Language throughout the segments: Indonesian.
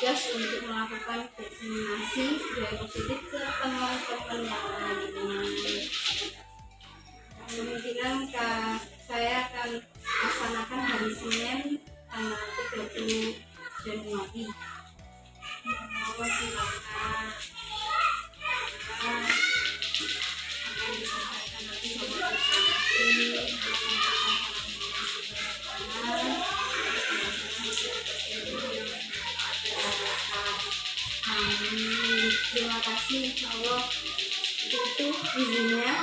tugas untuk melakukan vaksinasi positif ke teman-teman yang ada di lingkungan. Kemungkinan saya akan laksanakan hari Senin tanggal 30 Januari. Mohon silakan. Akan disampaikan nanti sama terima kasih, insya Allah itu izinnya.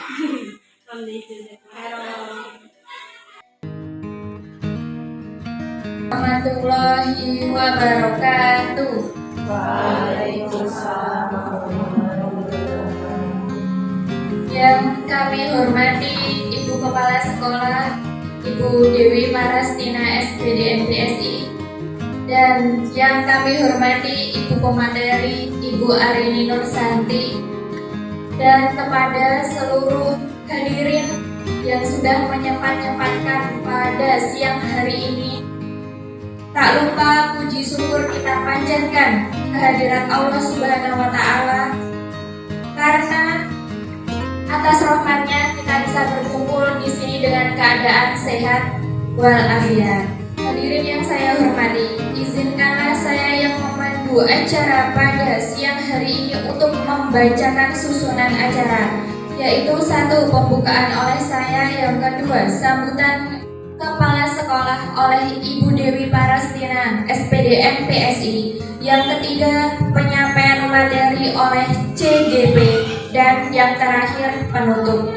Warahmatullahi wabarakatuh. Waalaikumsalam. Yang kami hormati Ibu Kepala Sekolah, Ibu Dewi Marastina SPD MPSI, dan yang kami hormati Ibu Pemateri, Ibu Arini Nursanti, dan kepada seluruh hadirin yang sudah menyempatkan pada siang hari ini. Tak lupa puji syukur kita panjatkan kehadirat Allah Subhanahu wa Ta'ala, karena atas rahmatnya kita bisa berkumpul di sini dengan keadaan sehat walafiat. Hadirin yang saya hormati, izinkanlah saya yang memandu acara pada siang hari ini untuk membacakan susunan acara, yaitu 1. Pembukaan oleh saya, yang kedua sambutan Kepala Sekolah oleh Ibu Dewi Marastina SPD MPSI, yang ketiga penyampaian materi oleh CGP, dan yang terakhir penutup.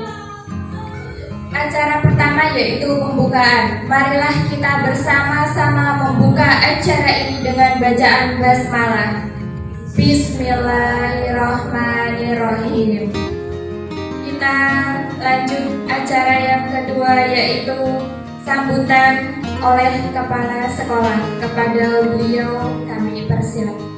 Acara pertama yaitu pembukaan. Marilah kita bersama-sama membuka acara ini dengan bacaan basmalah. Bismillahirrahmanirrahim. Kita lanjut acara yang kedua, yaitu sambutan oleh Kepala Sekolah. Kepada beliau kami persilakan.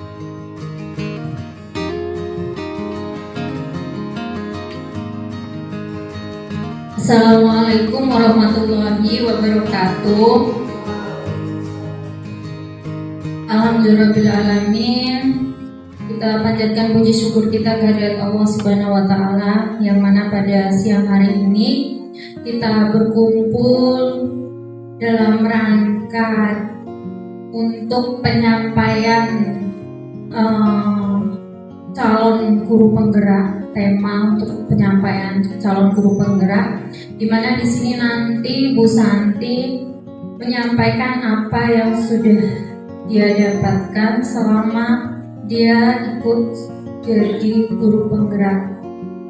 Assalamualaikum warahmatullahi wabarakatuh. Alhamdulillahirrahmanirrahim. Kita panjatkan puji syukur kita kehadirat Allah Subhanahu wa Ta'ala, yang mana pada siang hari ini kita berkumpul dalam rangka untuk penyampaian calon guru penggerak. Tema untuk penyampaian calon guru penggerak, di mana di sini nanti Bu Santi menyampaikan apa yang sudah dia dapatkan selama dia ikut jadi guru penggerak.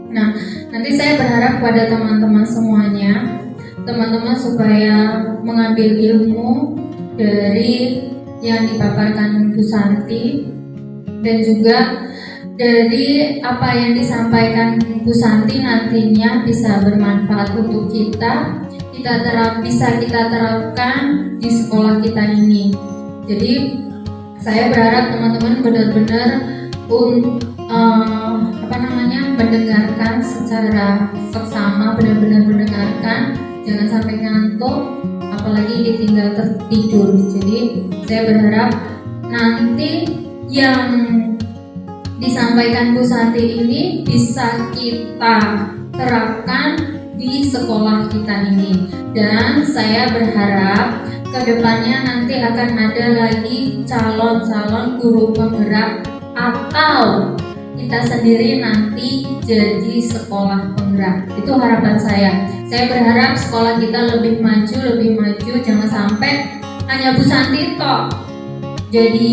Nah, nanti saya berharap pada teman-teman semuanya, teman-teman supaya mengambil ilmu dari yang dipaparkan Bu Santi, dan juga dari apa yang disampaikan Bu Santi nantinya bisa bermanfaat untuk kita bisa kita terapkan di sekolah kita ini. Jadi saya berharap teman-teman benar-benar mendengarkan secara seksama, benar-benar mendengarkan, jangan sampai ngantuk, apalagi ditinggal tertidur. Jadi saya berharap nanti yang disampaikan Bu Santi ini bisa kita terapkan di sekolah kita ini, dan saya berharap kedepannya nanti akan ada lagi calon-calon guru penggerak, atau kita sendiri nanti jadi sekolah penggerak. Itu harapan saya. Saya berharap sekolah kita lebih maju, jangan sampai hanya Bu Santi toh jadi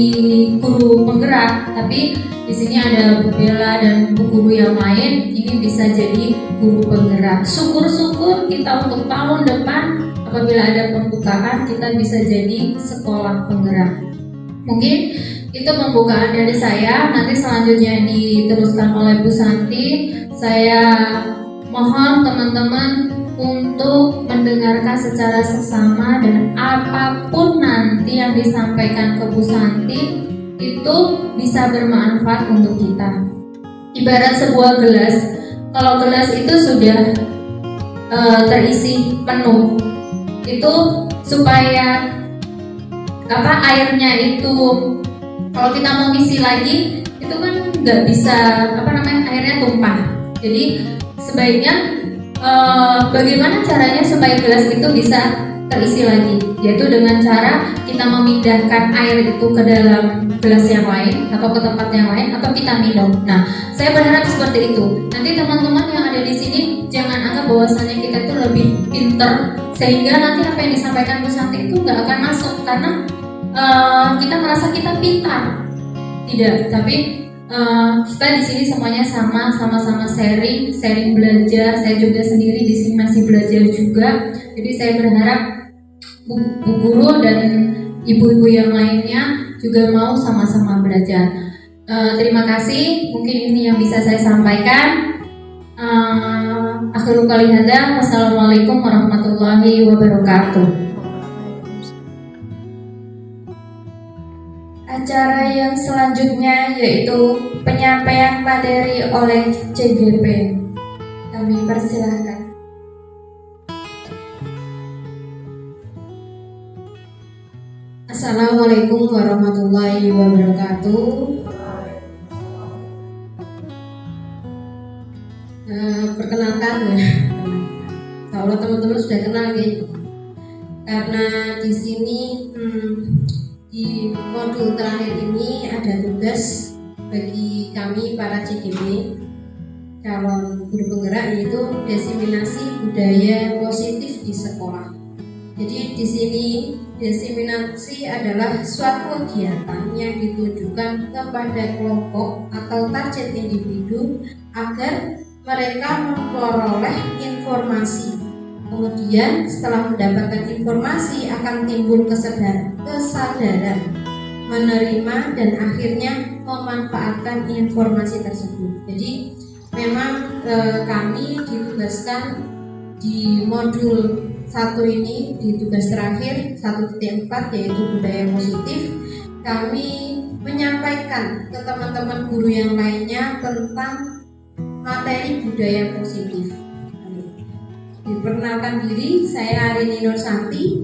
guru penggerak, tapi di sini ada Bu Bella dan Bu guru yang lain ini bisa jadi guru penggerak. Syukur-syukur kita untuk tahun depan apabila ada pembukaan kita bisa jadi sekolah penggerak. Mungkin itu pembukaan dari saya. Nanti selanjutnya diteruskan oleh Bu Santi. Saya mohon teman-teman untuk mendengarkan secara seksama, dan apapun nanti yang disampaikan ke Bu Santi itu bisa bermanfaat untuk kita. Ibarat sebuah gelas, kalau gelas itu sudah terisi penuh, itu supaya airnya itu Kalau kita mau ngisi lagi itu kan nggak bisa airnya tumpah. Jadi sebaiknya bagaimana caranya supaya gelas itu bisa terisi lagi, yaitu dengan cara kita memindahkan air itu ke dalam gelas yang lain atau ke tempat yang lain atau kita minum. Nah, saya berharap seperti itu. Nanti teman-teman yang ada di sini jangan anggap bahwasannya kita itu lebih pinter sehingga nanti apa yang disampaikan Bu Santi itu nggak akan masuk karena kita merasa kita pintar. Tidak, tapi kita di sini semuanya sama-sama sharing belajar. Saya juga sendiri di sini masih belajar juga. Jadi saya berharap Bu Guru dan ibu-ibu yang lainnya juga mau sama-sama belajar. Terima kasih. Mungkin ini yang bisa saya sampaikan. Akhirul kali hada. Wassalamualaikum warahmatullahi wabarakatuh. Acara yang selanjutnya yaitu penyampaian materi oleh CGP. Kami persilahkan. Assalamualaikum warahmatullahi wabarakatuh. Perkenalkan ya, kalau teman-teman sudah kenal gitu. Karena di sini di modul terakhir ini ada tugas bagi kami para CGP calon guru penggerak, yaitu diseminasi budaya positif di sekolah. Jadi di sini diseminasi adalah suatu kegiatan yang ditujukan kepada kelompok atau target individu agar mereka memperoleh informasi. Kemudian setelah mendapatkan informasi akan timbul kesadaran menerima dan akhirnya memanfaatkan informasi tersebut. Jadi memang kami ditugaskan di modul 1 ini, di tugas terakhir 1.4 yaitu budaya positif. Kami menyampaikan ke teman-teman guru yang lainnya tentang materi budaya positif. Diperkenalkan diri, saya Arini Nur Santi,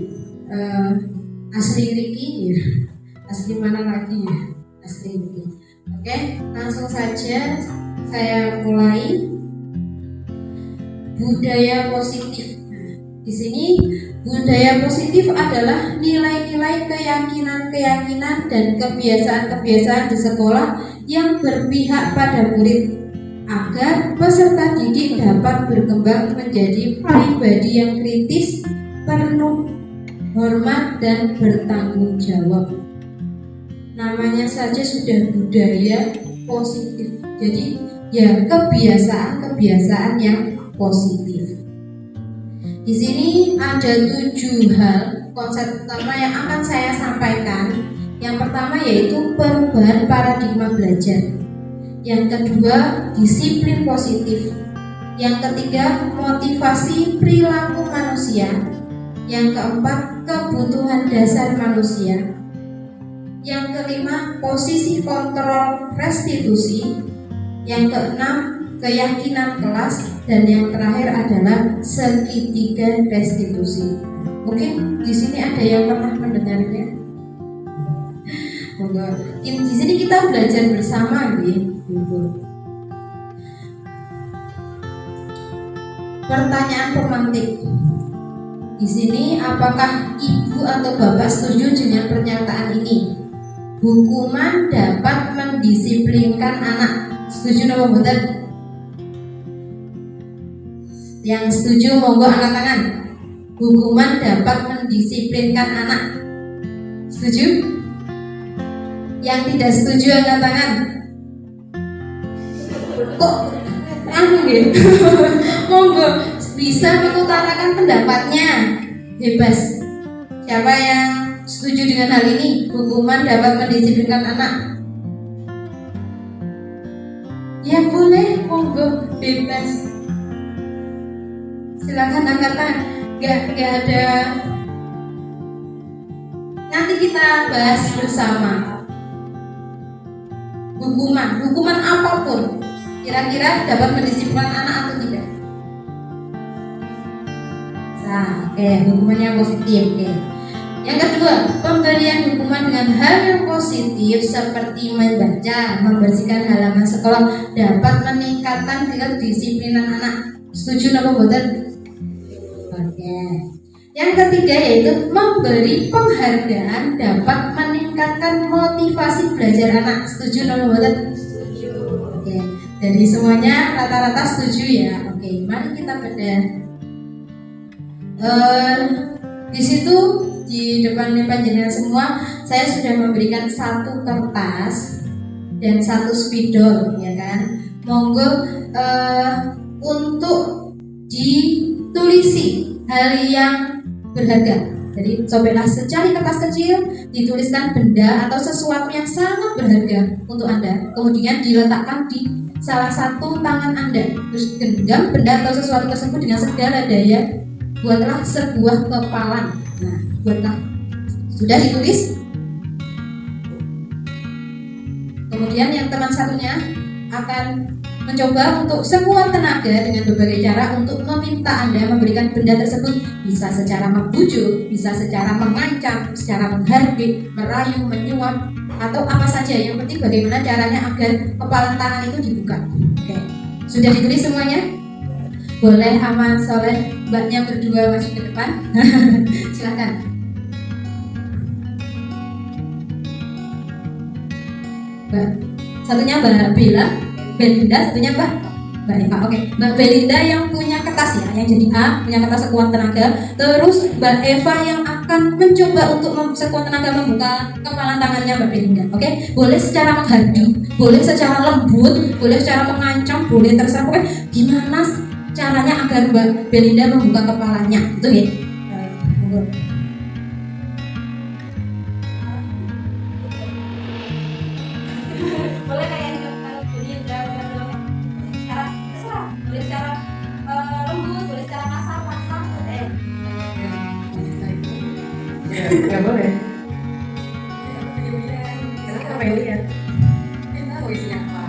asli Riki ya. Asli mana lagi ya? Asli Riki. Oke, langsung saja saya mulai. Budaya positif. Di sini budaya positif adalah nilai-nilai keyakinan dan kebiasaan-kebiasaan di sekolah yang berpihak pada murid agar peserta didik dapat berkembang menjadi pribadi yang kritis, penuh hormat dan bertanggung jawab. Namanya saja sudah budaya positif. Jadi ya kebiasaan yang positif. Di sini ada 7 hal konsep utama yang akan saya sampaikan. Yang pertama yaitu perubahan paradigma belajar. Yang kedua, disiplin positif. Yang ketiga, motivasi perilaku manusia. Yang keempat, kebutuhan dasar manusia. Yang kelima, posisi kontrol restitusi. Yang keenam, keyakinan kelas. Dan yang terakhir adalah segitiga restitusi. Mungkin di sini ada yang pernah mendengarnya. Di sini kita belajar bersama, gitu. Pertanyaan pemantik. Di sini, apakah ibu atau bapak setuju dengan pernyataan ini? Hukuman dapat mendisiplinkan anak. Setuju atau betul? Yang setuju monggo angkat tangan. Hukuman dapat mendisiplinkan anak. Setuju? Yang tidak setuju angkat tangan. Kok gitu? Monggo bisa mengutarakan pendapatnya. Bebas. Siapa yang setuju dengan hal ini? Hukuman dapat mendisiplinkan anak. Ya boleh, monggo bebas. Silakan angkat tangan. Gak ada. Nanti kita bahas bersama. Hukuman apapun kira-kira dapat mendisiplinkan anak atau tidak? Oke, hukumannya positif. Oke. Yang kedua, pemberian hukuman dengan hal yang positif seperti membaca, membersihkan halaman sekolah dapat meningkatkan kedisiplinan anak. Setuju napa mboten? Oke. Yang ketiga yaitu memberi penghargaan dapat meningkatkan motivasi belajar anak. Setuju napa mboten? Setuju. Oke. Jadi semuanya rata-rata setuju ya. Oke, mari kita bedah. Di situ di depan panjenengan semua saya sudah memberikan satu kertas dan satu spidol, ya kan? Monggo untuk ditulisi hal yang berharga. Jadi cobalah secari kertas kecil, dituliskan benda atau sesuatu yang sangat berharga untuk Anda, kemudian diletakkan di salah satu tangan Anda. Terus genggam benda atau sesuatu tersebut dengan segala daya, buatlah sebuah kepalan. Nah, buatlah. Sudah ditulis? Kemudian yang teman satunya akan mencoba untuk semua tenaga dengan berbagai cara untuk meminta Anda memberikan benda tersebut. Bisa secara membujuk, bisa secara mengancam, secara menghardik, merayu, menyuap, atau apa saja. Yang penting bagaimana caranya agar kepalan tangan itu dibuka. Oke. Sudah ditulis semuanya? Boleh Aman, Soleh, mbaknya berdua masuk ke depan. Silakan. Mbak, satunya Mbak Belinda, satunya Mbak Eva. Oke, Mbak Belinda yang punya kertas ya, yang jadi A, punya kertas sekuat tenaga. Terus Mbak Eva yang akan mencoba untuk sekuat tenaga membuka kepala tangannya Mbak Belinda. Oke, boleh secara menghardik, boleh secara lembut, boleh secara mengancam, boleh terserah. Pokoknya gimana caranya agar Mbak Belinda membuka kepalanya, itu ya. Boleh kayak kalau Belinda secara terserah, boleh secara lembut, boleh secara kasar, boleh. Ya, nggak boleh. Karena kita pengen lihat. Kita tahu isinya apa.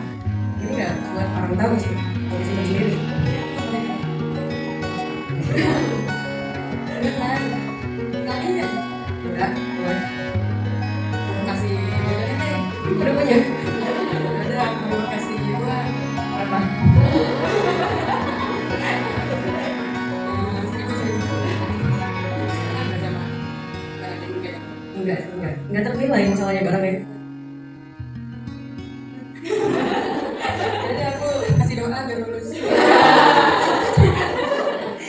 Ini nggak buat orang tahu sih. Kalau isinya sendiri. Kalian ya? Enggak, boleh. Kasih udah punya. Ada aku kasih gua apa? Enggak ternilai masalahnya barangnya. Jadi aku kasih doa biar lulus.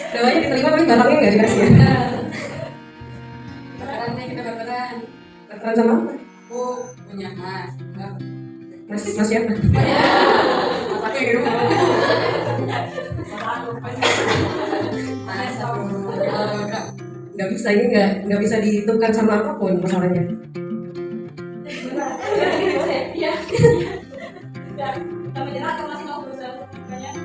Doanya diterima tapi barangnya nggak dikasih ya. Barangnya kita barteran. Barteran sama apa? Oh, punya Mas. Mas siapa? Pakai di rumah. Nggak bisa, ini nggak bisa dihitungkan sama apapun masalahnya. Iya. Kami jelas atau masih mau berusaha banyak?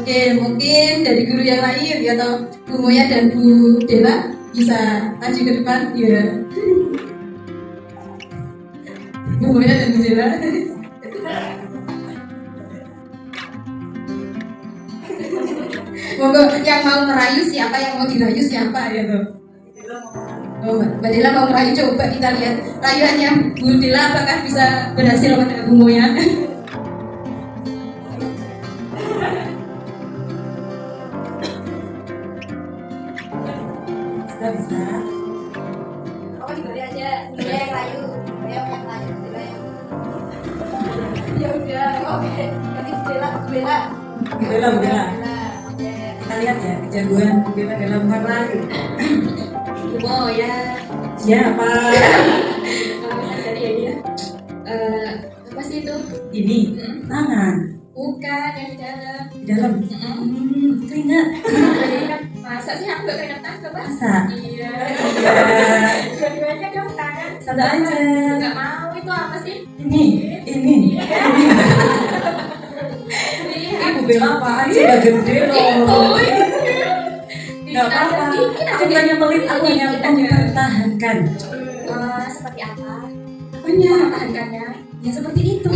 Oke, mungkin dari guru yang lain ya, atau Bu Moya dan Bu Dela bisa maju ke depan ya. Bu Moya dan Bu Dela. Monggo yang mau merayu siapa, yang mau dirayu siapa ya tuh. Oh, Mbak Dela mau merayu, coba kita lihat rayuannya Bu Dela apakah bisa berhasil pada Bu Moya. Bisa. Aku juga lihat aja, dia yang layu, dia yang layu, dia yang. Ya udah, oke. Nanti bela. Bela. Kita lihat ya kejagoan Bella dalam merayu. Oh ya. Siapa? Jadi ya dia. Apa sih itu? Ini tangan Bukan yang di dalam. di dalam. Keringat. Masa sih aku gak keringetan coba? Masa? Iya. Iya. Dua-duanya dong tangan. Satu aja. Gak mau, itu apa sih? Ini. Ibu Bella apaan sih? Gak gede loh. Gak apa-apa. Aku bukannya pelit, aku hanya mempertahankan. Seperti apa? Apanya? Pertahankannya ya seperti itu.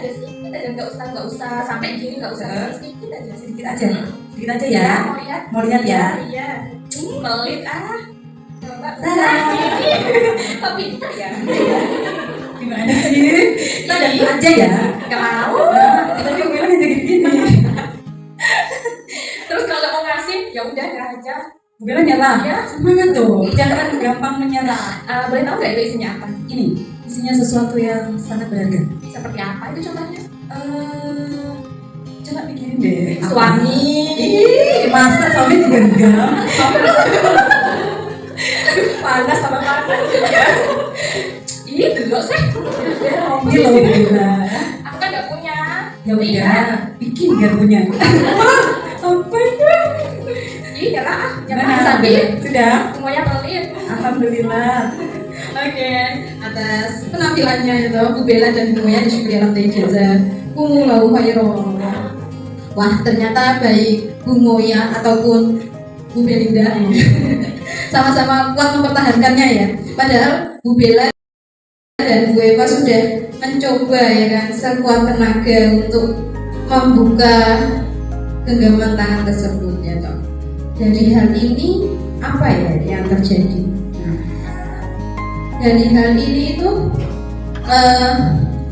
sedikit aja, nggak usah sampai gini, nggak usah sedikit aja. Sedikit aja. Sedikit aja ya. Mau lihat? Mau lihat ya? Iya. Pelit Coba. Kok pintar ya? Gimana sih? Kita lihat aja ya. Nggak mau. Tapi gue lagi jadi gini. Terus kalau mau ngasih, ya udah nyerah aja. Gue nyerah. Ya. Semangat tuh. Jangan gampang menyerah. Boleh tahu nggak itu isinya apa? Ini isinya sesuatu yang sangat berharga. Seperti apa itu contohnya? Coba pikirin deh. Suami. Ih, masa suami digenggam? Panas sama panas. Ih, dulu sih. Ini loh gila. Aku kan nggak punya. Ya udah, bikin biar punya. Apa itu? Ih, nyerah. Gimana? Sambil Sudah? semuanya pelit. Alhamdulillah. Oke, atas penampilannya itu Bu Bella dan Bu Moya disyukuri alam ijazah. Kumulauh khairan. Wah, ternyata baik Bu Moya ataupun Bu Belinda sama-sama kuat mempertahankannya ya. Padahal Bu Bella dan Bu Eva sudah mencoba ya kan sekuat tenaga untuk membuka genggaman tangan tersebut ya toh. Dari hal ini apa ya yang terjadi? Dari hal ini itu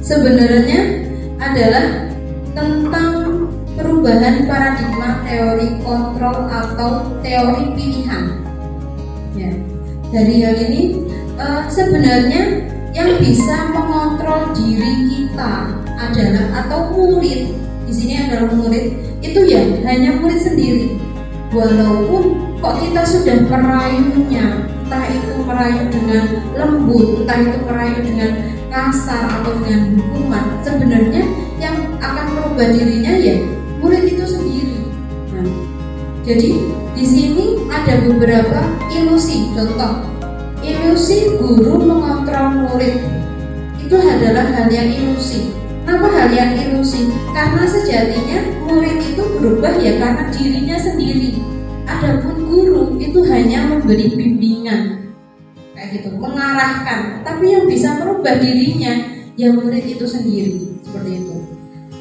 sebenarnya adalah tentang perubahan paradigma teori kontrol atau teori pilihan. Ya, dari hal ini sebenarnya yang bisa mengontrol diri kita adalah atau murid. Di sini adalah murid itu ya hanya murid sendiri. Walaupun kok kita sudah merayunya, entah itu merayu dengan lembut, entah itu merayu dengan kasar atau dengan hukuman, sebenarnya yang akan merubah dirinya ya murid itu sendiri. Nah, jadi di sini ada beberapa ilusi. Contoh, ilusi guru mengontrol murid itu adalah hal yang ilusi. Kenapa hal yang ilusi? Karena sejatinya murid itu berubah ya karena dirinya sendiri. Adapun guru itu hanya memberi bimbingan, kayak gitu, mengarahkan. Tapi yang bisa merubah dirinya ya murid itu sendiri, seperti itu.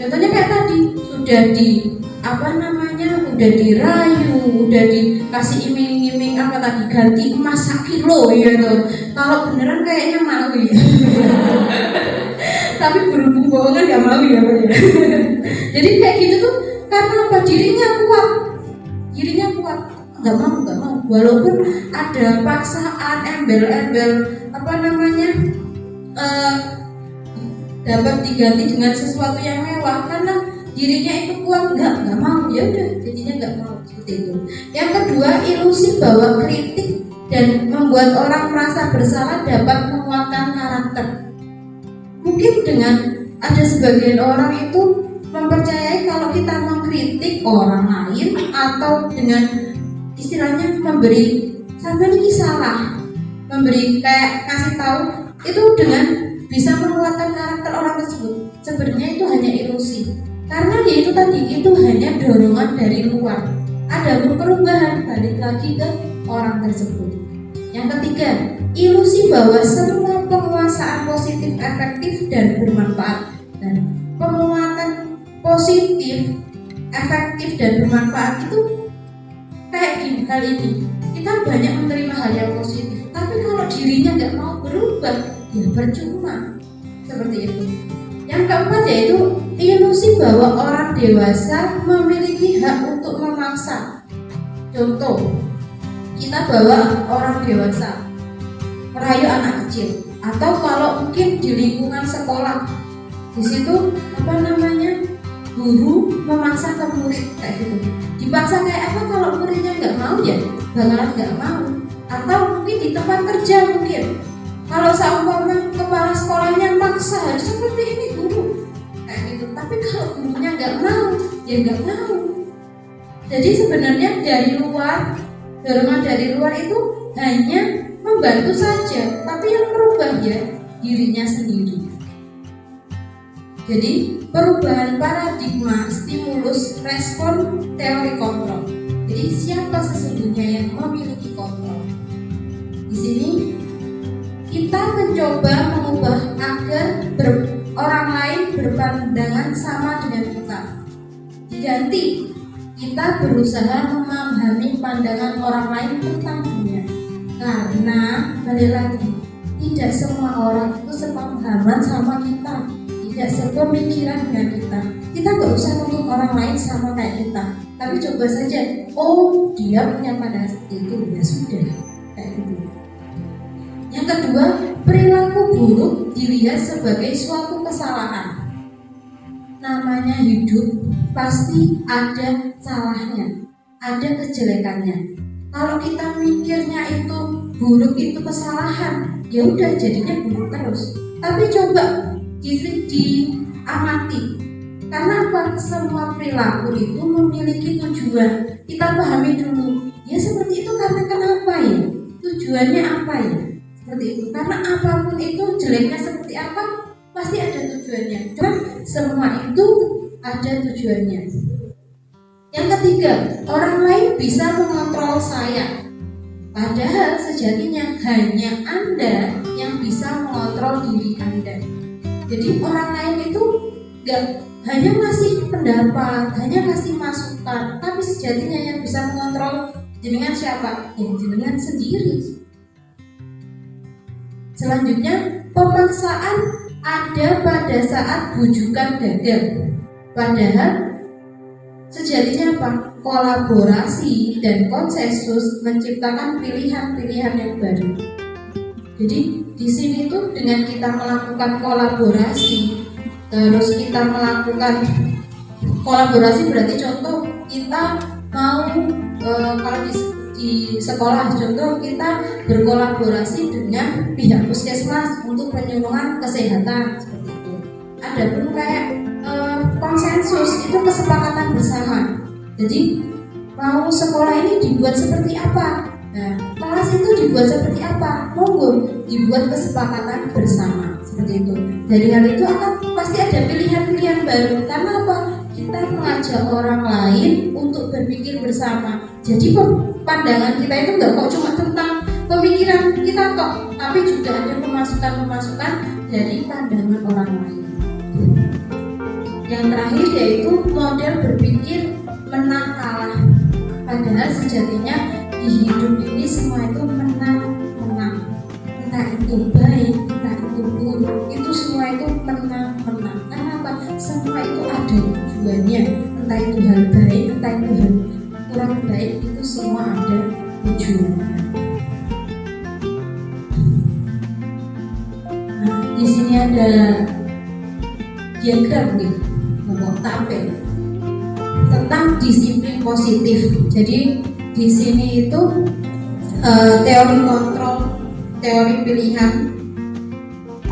Contohnya kayak tadi sudah udah dirayu, udah dikasih iming-iming apa tadi ganti emas 1 kilo gitu. Kalau beneran kayaknya mau ya. Tapi berhubung bohongan gak mau ya Pak ya. Jadi kayak gitu tuh karena apa? Dirinya kuat, nggak mau. Walaupun ada paksaan, embel-embel dapat diganti dengan sesuatu yang mewah karena dirinya itu kuat, nggak mau, ya udah jadinya nggak mau, seperti itu. Yang kedua, ilusi bahwa kritik dan membuat orang merasa bersalah dapat menguatkan karakter. Mungkin dengan ada sebagian orang itu mempercayai kalau kita mengkritik orang lain atau dengan istilahnya memberi sampai ini salah, memberi kayak kasih tahu itu dengan bisa menguatkan karakter orang tersebut. Sebenarnya itu hanya ilusi. Karena ya itu tadi, itu hanya dorongan dari luar. Ada perubahan balik lagi ke orang tersebut. Yang ketiga, ilusi bahwa semua penguasaan positif efektif dan bermanfaat. Dan penguatan positif, efektif dan bermanfaat itu kayak gini kali ini. Kita banyak menerima hal yang positif, tapi kalau dirinya nggak mau berubah, ya percuma. Seperti itu. Yang keempat yaitu ilusi bahwa orang dewasa memiliki hak untuk memaksa. Contoh, kita bawa orang dewasa merayu anak kecil, atau kalau mungkin di lingkungan sekolah, di situ guru memaksa ke murid kayak gitu. Dipaksa kayak apa? Kalau muridnya nggak mau ya bakalan nggak mau. Atau mungkin di tempat kerja mungkin. Kalau seumpama kepala sekolahnya maksa harus seperti ini guru kayak gitu. Tapi kalau gurunya nggak mau, ya nggak mau. Jadi sebenarnya dari luar, dorongan dari luar itu hanya membantu saja, tapi yang merubah ya dirinya sendiri. Jadi perubahan paradigma stimulus respon teori kontrol. Jadi siapa sesungguhnya yang memiliki kontrol? Di sini kita mencoba mengubah agar orang lain berpandang diganti, kita berusaha memahami pandangan orang lain tentang dunia. Karena balik lagi, tidak semua orang itu sepemahaman sama kita, tidak sepemikiran dengan kita. Kita nggak usah nuntut orang lain sama kayak kita, tapi coba saja, oh dia punya pandangan seperti itu, ya sudah, kayak gitu. Yang kedua, perilaku buruk dilihat sebagai suatu kesalahan. Namanya hidup pasti ada salahnya, ada kejelekannya. Kalau kita mikirnya itu buruk itu kesalahan, ya udah jadinya buruk terus. Tapi coba diamati, karena apa? Semua perilaku itu memiliki tujuan. Kita pahami dulu, ya seperti itu karena kenapa ya? Tujuannya apa ya? Seperti itu. Karena apapun itu jeleknya seperti apa, pasti ada tujuannya. Cuma semua itu ada tujuannya. Yang ketiga, orang lain bisa mengontrol saya. Padahal sejatinya hanya Anda yang bisa mengontrol diri Anda. Jadi orang lain itu gak hanya ngasih pendapat, hanya ngasih masukan, tapi sejatinya yang bisa mengontrol jenengan siapa? Ya jenengan sendiri. Selanjutnya, pemaksaan ada pada saat bujukan gagal. Padahal sejatinya apa? Kolaborasi dan konsensus menciptakan pilihan-pilihan yang baru. Jadi di sini tuh dengan kita melakukan kolaborasi, terus kita melakukan kolaborasi berarti contoh kita mau kalau di sekolah contoh kita berkolaborasi dengan pihak puskesmas untuk penyuluhan kesehatan seperti itu. Adapun kayak konsensus itu kesepakatan bersama. Jadi mau sekolah ini dibuat seperti apa? Nah, kelas itu dibuat seperti apa? Monggo dibuat kesepakatan bersama seperti itu. Dari hal itu akan pasti ada pilihan-pilihan baru. Karena apa? Kita mengajak orang lain untuk berpikir bersama. Jadi pandangan kita itu nggak kok cuma tentang pemikiran kita kok, tapi juga ada pemasukan-pemasukan dari pandangan orang lain. Yang terakhir yaitu model berpikir menang kalah. Padahal sejatinya di hidup ini semua itu menang-menang. Entah itu baik, entah itu buruk, itu semua itu menang-menang. Kenapa? Semua itu ada tujuannya. Entah itu hal baik, entah itu hal kurang baik, itu semua ada tujuannya. Nah, di sini ada diagram nih, mau tampil tentang disiplin positif. Jadi di sini itu teori kontrol, teori pilihan.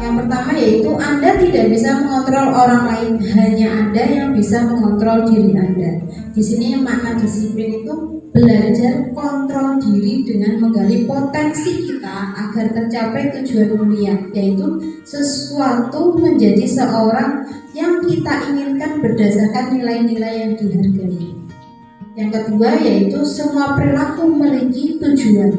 Yang pertama yaitu Anda tidak bisa mengontrol orang lain, hanya Anda yang bisa mengontrol diri Anda. Di sini makna disiplin itu belajar kontrol diri dengan menggali potensi kita agar tercapai tujuan mulia, yaitu sesuatu menjadi seorang yang kita inginkan berdasarkan nilai-nilai yang dihargai. Yang kedua yaitu semua perilaku memiliki tujuan.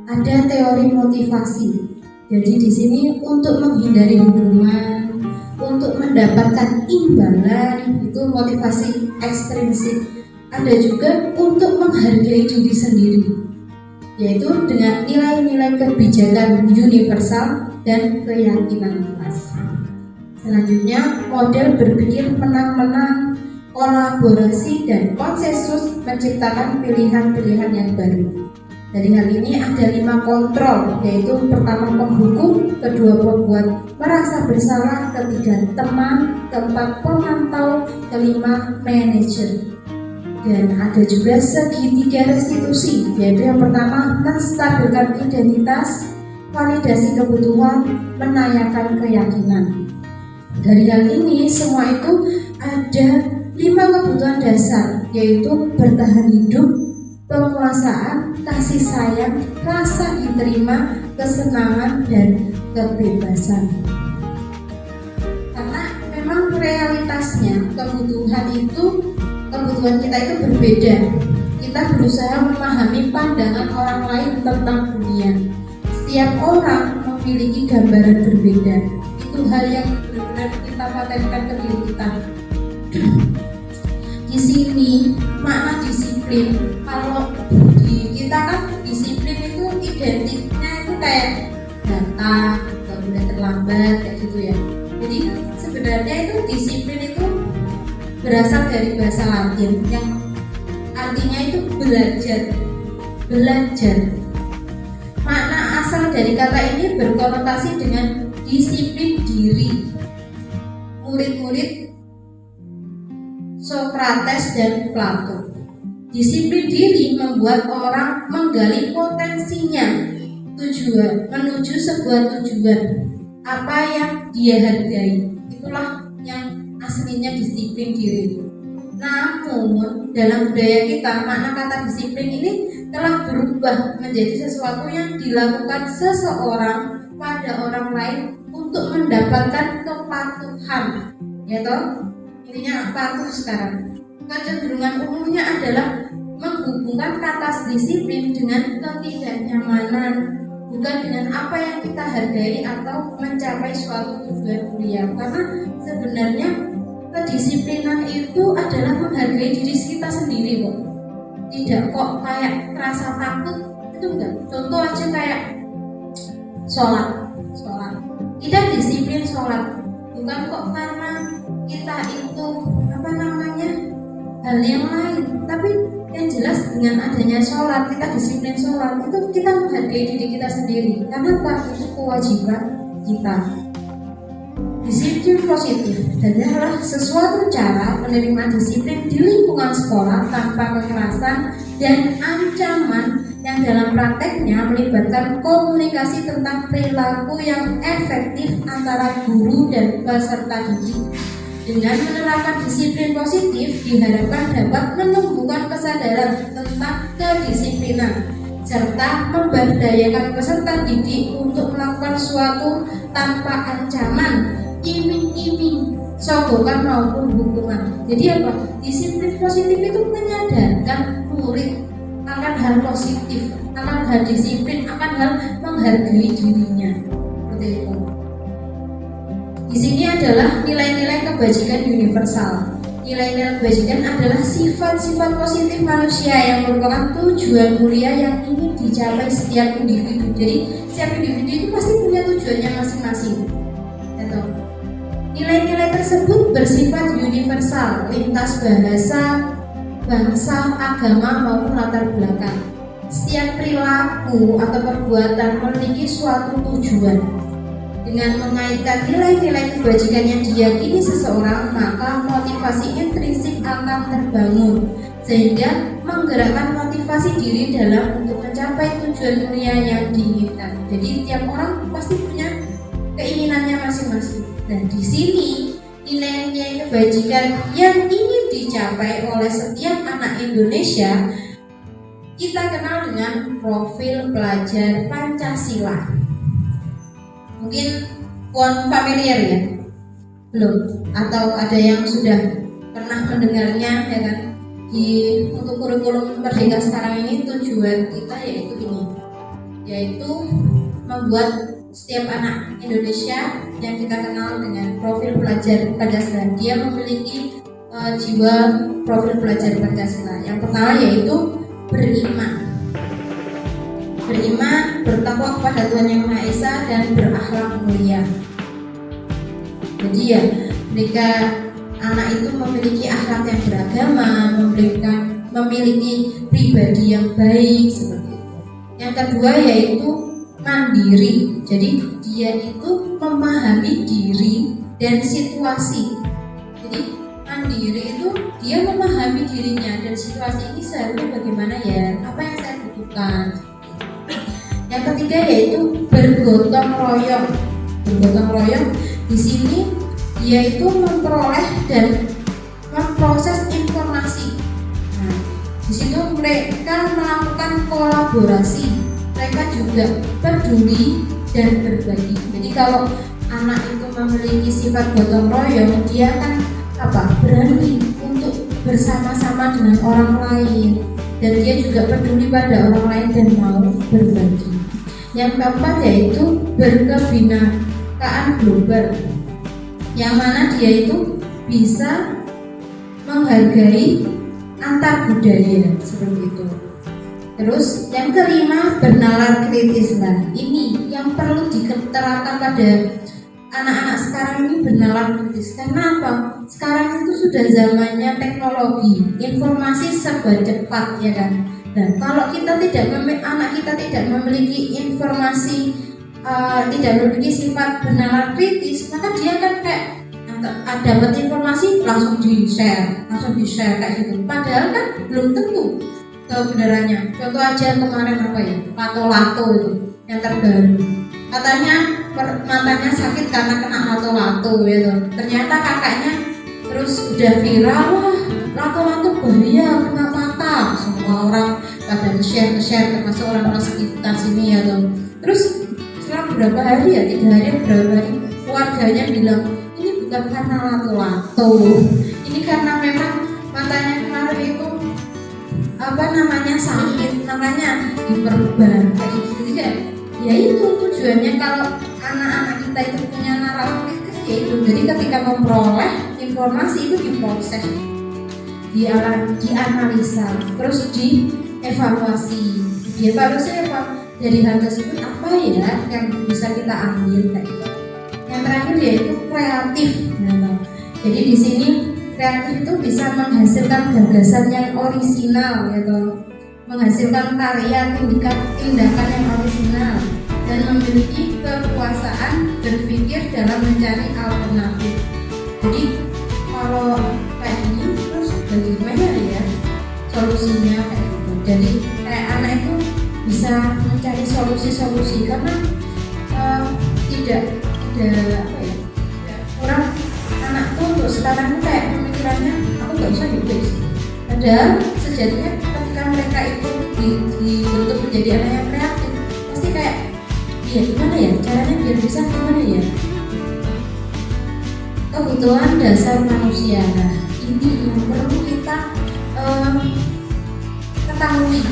Ada teori motivasi. Jadi di sini untuk menghindari hukuman, untuk mendapatkan imbalan, itu motivasi ekstrinsik. Ada juga untuk menghargai diri sendiri, yaitu dengan nilai-nilai kebijakan universal dan keyakinan kelas. Selanjutnya, model berpikir menang-menang, kolaborasi dan konsensus menciptakan pilihan-pilihan yang baru. Dari hal ini ada 5 kontrol, yaitu pertama penghukum, kedua pembuat merasa bersalah, ketiga teman, keempat pemantau, kelima manajer. Dan ada juga segitiga restitusi, yaitu yang pertama menstabilkan identitas, validasi kebutuhan, menanyakan keyakinan. Dari hal ini semua itu ada 5 kebutuhan dasar, yaitu bertahan hidup, penguasaan, kasih sayang, rasa diterima, kesenangan, dan kebebasan. Karena memang realitasnya kebutuhan kita itu berbeda. Kita berusaha memahami pandangan orang lain tentang dunia. Setiap orang memiliki gambaran berbeda. Itu hal yang benar-benar kita patenkan ke diri kita. Di Di sini makna disiplin, kalau di kita kan disiplin itu identiknya itu kayak datang, nggak boleh terlambat kayak gitu ya. Jadi sebenarnya itu disiplin itu berasal dari bahasa Latin yang artinya itu belajar. Makna asal dari kata ini berkonotasi dengan disiplin diri. Murid-murid Sokrates dan Plato. Disiplin diri membuat orang menggali potensinya, menuju sebuah tujuan, apa yang dia hargai. Itulah yang aslinya disiplin diri. Namun dalam budaya kita, makna kata disiplin ini telah berubah menjadi sesuatu yang dilakukan seseorang pada orang lain untuk mendapatkan kepatuhan, ya toh? Intinya patuh sekarang. Kecenderungan umumnya adalah menghubungkan kata disiplin dengan ketidaknyamanan, bukan dengan apa yang kita hargai atau mencapai suatu tujuan mulia. Karena sebenarnya kedisiplinan itu adalah menghargai diri kita sendiri kok. Tidak kok kayak rasa takut, itu enggak. Contoh aja kayak sholat. Kita disiplin sholat, bukan kok karena kita itu hal yang lain, tapi yang jelas dengan adanya sholat, kita disiplin sholat, itu kita menghargai diri kita sendiri. Karena apa? Itu kewajiban kita. Disiplin positif adalah sesuatu cara menerima disiplin di lingkungan sekolah tanpa kekerasan dan ancaman yang dalam prakteknya melibatkan komunikasi tentang perilaku yang efektif antara guru dan peserta didik. Dengan menerapkan disiplin positif diharapkan dapat menumbuhkan kesadaran tentang kedisiplinan serta memberdayakan peserta didik untuk melakukan suatu tanpa ancaman, iming-iming, sogokan maupun hukuman. Jadi apa? Disiplin positif itu menyadarkan murid akan hal positif, akan hal disiplin, akan hal menghargai dirinya. Seperti itu. Di sini adalah nilai-nilai kebajikan universal. Nilai-nilai kebajikan adalah sifat-sifat positif manusia yang merupakan tujuan mulia yang ingin dicapai setiap individu. Jadi setiap individu itu pasti punya tujuannya masing-masing. Nilai-nilai tersebut bersifat universal, lintas bahasa, bangsa, agama maupun latar belakang. Setiap perilaku atau perbuatan memiliki suatu tujuan. Dengan mengaitkan nilai-nilai kebajikan yang diyakini seseorang, maka motivasi intrinsik akan terbangun, sehingga menggerakkan motivasi diri dalam untuk mencapai tujuan mulia yang diinginkan. Jadi tiap orang pasti punya keinginannya masing-masing. Dan di sini nilai-nilai kebajikan yang ingin dicapai oleh setiap anak Indonesia kita kenal dengan profil pelajar Pancasila. Mungkin familiar ya? Belum? Atau ada yang sudah pernah mendengarnya ya kan? Untuk kurikulum Merdeka sekarang ini tujuan kita yaitu membuat setiap anak Indonesia yang kita kenal dengan profil pelajar Pancasila. Dia memiliki jiwa profil pelajar Pancasila. Yang pertama yaitu beriman, bertakwa kepada Tuhan Yang Maha Esa dan berakhlak mulia. Jadi ya, ketika anak itu memiliki akhlak yang beragama, memiliki pribadi yang baik seperti itu. Yang kedua yaitu mandiri. Jadi dia itu memahami diri dan situasi. Jadi mandiri itu dia memahami dirinya dan situasi ini seharusnya bagaimana ya, apa yang saya butuhkan. Yang ketiga yaitu bergotong royong. Bergotong royong di sini dia itu memperoleh dan memproses informasi. Nah, di situ mereka melakukan kolaborasi. Mereka juga peduli dan berbagi. Jadi kalau anak itu memiliki sifat gotong royong, dia akan berani untuk bersama-sama dengan orang lain, dan dia juga peduli pada orang lain dan mau berbagi. Yang keempat yaitu berkebinekaan global, yang mana dia itu bisa menghargai antar budaya seperti itu. Terus yang kelima, bernalar kritis. Nah, ini yang perlu diterapkan pada anak-anak sekarang ini, bernalar kritis. Karena apa? Sekarang itu sudah zamannya teknologi, informasi serba cepat, ya kan. Dan kalau kita anak kita tidak memiliki informasi, tidak memiliki sifat bernalar kritis, maka dia kan kayak dapat informasi langsung di-share kayak gitu. Padahal kan belum tentu kebenarannya. Contoh aja kemarin apa ya, lato-lato itu yang terbaru, katanya matanya sakit karena kena lato-lato gitu. Ternyata kakaknya terus udah viral, wah lato-lato bahaya kena mata, semua orang pada share termasuk orang-orang sekitar sini ya tuh. Terus setelah berapa hari ya, 3 hari berapa hari, keluarganya bilang ini bukan karena lato-lato, ini karena memang matanya kemarin itu sakit, makanya diperban kayak gitu ya. Ya itu tujuannya kalau anak-anak kita itu punya nalar kritis, yaitu jadi ketika memperoleh informasi itu diproses, dianalisa, terus dievaluasi apa dari hal tersebut apa ya yang bisa kita ambil kayak gitu. Yang terakhir yaitu kreatif. Jadi di sini kreatif itu bisa menghasilkan gagasan yang orisinal, gitu, menghasilkan karya tindakan yang orisinal, dan memiliki kekuasaan berpikir dalam mencari alternatif. Jadi kalau kayak ini terus bagaimana ya solusinya kayak gitu. Jadi kayak anak itu bisa mencari solusi karena tidak apa ya, orang anak tuh untuk sekarang tuh kayak pemikirannya aku nggak bisa nulis. Padahal sejatinya ketika mereka itu dibentuk menjadi anak yang kreatif, pasti kayak ya gimana ya caranya biar bisa gimana ya. Kebutuhan dasar manusia, nah ini yang perlu kita ketahui,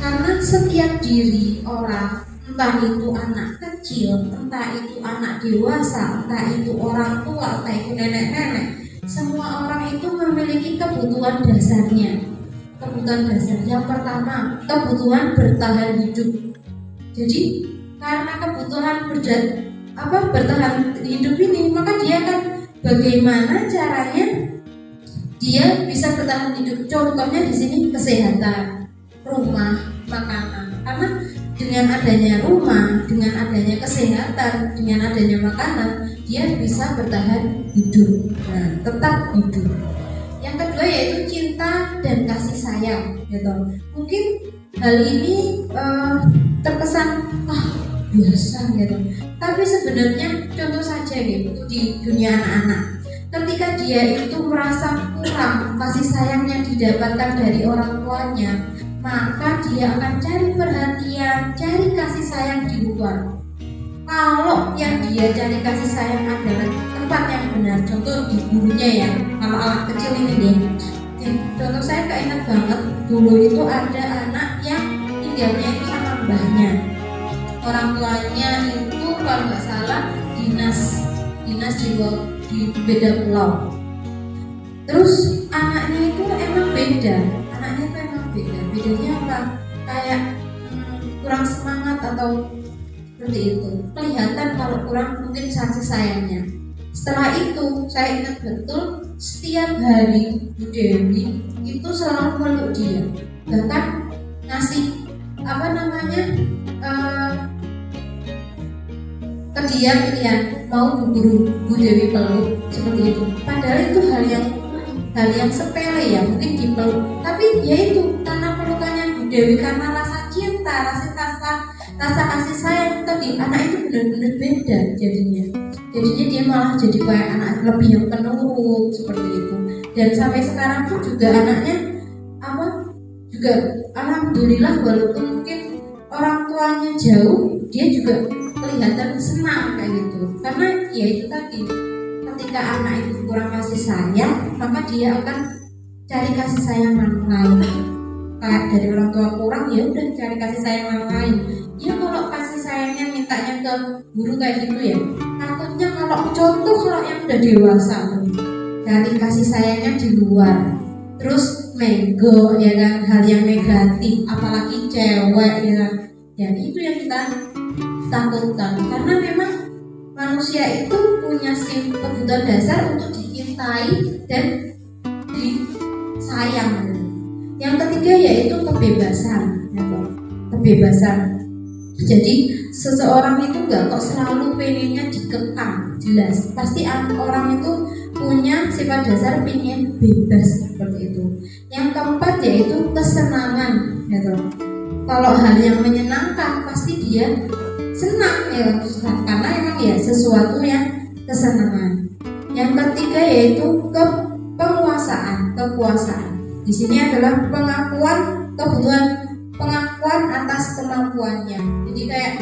karena setiap diri orang, entah itu anak kecil, entah itu anak dewasa, entah itu orang tua, entah itu nenek-nenek, semua orang itu memiliki kebutuhan dasarnya. Kebutuhan dasar yang pertama, kebutuhan bertahan hidup. Jadi karena kebutuhan bertahan hidup ini, maka dia akan bagaimana caranya dia bisa bertahan hidup. Contohnya di sini kesehatan, rumah, makanan. Karena dengan adanya rumah, dengan adanya kesehatan, dengan adanya makanan, dia bisa bertahan hidup. Nah, tetap hidup. Yang kedua yaitu cinta dan kasih sayang, gitu. Mungkin hal ini terkesan biasa, gitu. Tapi sebenarnya contoh saja gitu di dunia anak-anak. Ketika dia itu merasa kurang kasih sayang yang didapatkan dari orang tuanya, maka dia akan cari perhatian, cari kasih sayang di luar. Kalau yang dia cari kasih sayang adalah tempat yang benar, contoh di gurunya ya, kalau anak kecil ini deh. Contoh saya keinget banget, dulu itu ada anak yang tinggalnya itu sama mbahnya. Orang tuanya itu kalau nggak salah dinas di beda pulau. Terus anaknya itu emang beda. Bedanya apa? Kayak kurang semangat atau seperti itu. Kelihatan kalau kurang mungkin kasih sayangnya. Setelah itu saya ingat betul setiap hari Bu Dewi itu selalu meluk dia. Bahkan ngasih ke dia pilihan mau Bu Dewi peluk seperti itu. Padahal itu hal yang sepele ya, mungkin dipeluk, tapi ya itu karena pelukannya Bu Dewi, karena rasa cinta, rasa kasih sayang tadi, anak itu benar-benar beda jadinya dia malah jadi kayak anak lebih yang penurut seperti itu. Dan sampai sekarang pun juga anaknya juga alhamdulillah, walaupun mungkin orang tuanya jauh, dia juga kelihatan senang kayak gitu. Karena ya itu tadi, ketika anak itu kurang kasih sayang, maka dia akan cari kasih sayang yang lain. Kayak dari orang tua kurang, ya udah cari kasih sayang yang lain. Ya kalau kasih sayangnya mintanya ke guru kayak gitu ya, takutnya kalau yang udah dewasa cari kasih sayangnya di luar, terus nego ya kan, hal yang negatif, apalagi cewek ya kan. Ya itu yang kita takutkan, karena memang manusia itu punya kebutuhan dasar untuk dicintai dan disayang. Yang ketiga yaitu kebebasan, ya toh. Kebebasan. Jadi seseorang itu nggak kok selalu pengennya dikekang, jelas. Pasti orang itu punya sifat dasar pengen bebas seperti itu. Yang keempat yaitu kesenangan, ya toh. Kalau hal yang menyenangkan pasti dia senang ya, karena emang ya sesuatu yang kesenangan. Yang ketiga yaitu kekuasaan. Di sini adalah pengakuan atas kemampuannya. Jadi kayak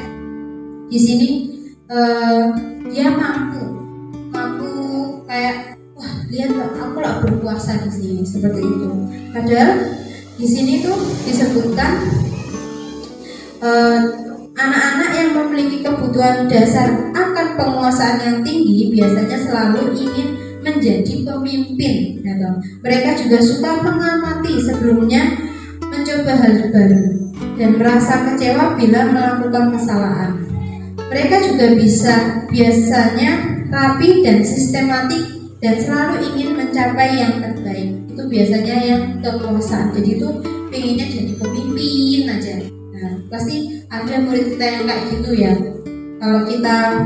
di sini dia mampu kayak, wah lihat aku lah berkuasa di sini, seperti itu. Padahal di sini tuh disebutkan anak-anak yang memiliki kebutuhan dasar akan penguasaan yang tinggi biasanya selalu ingin menjadi pemimpin, ya toh. Mereka juga suka mengamati sebelumnya, mencoba hal baru, dan merasa kecewa bila melakukan kesalahan. Mereka juga biasanya rapi dan sistematik dan selalu ingin mencapai yang terbaik. Itu biasanya yang kekuasaan. Jadi itu pengennya jadi pemimpin aja. Nah, pasti ada murid kita yang kayak gitu ya. Kalau kita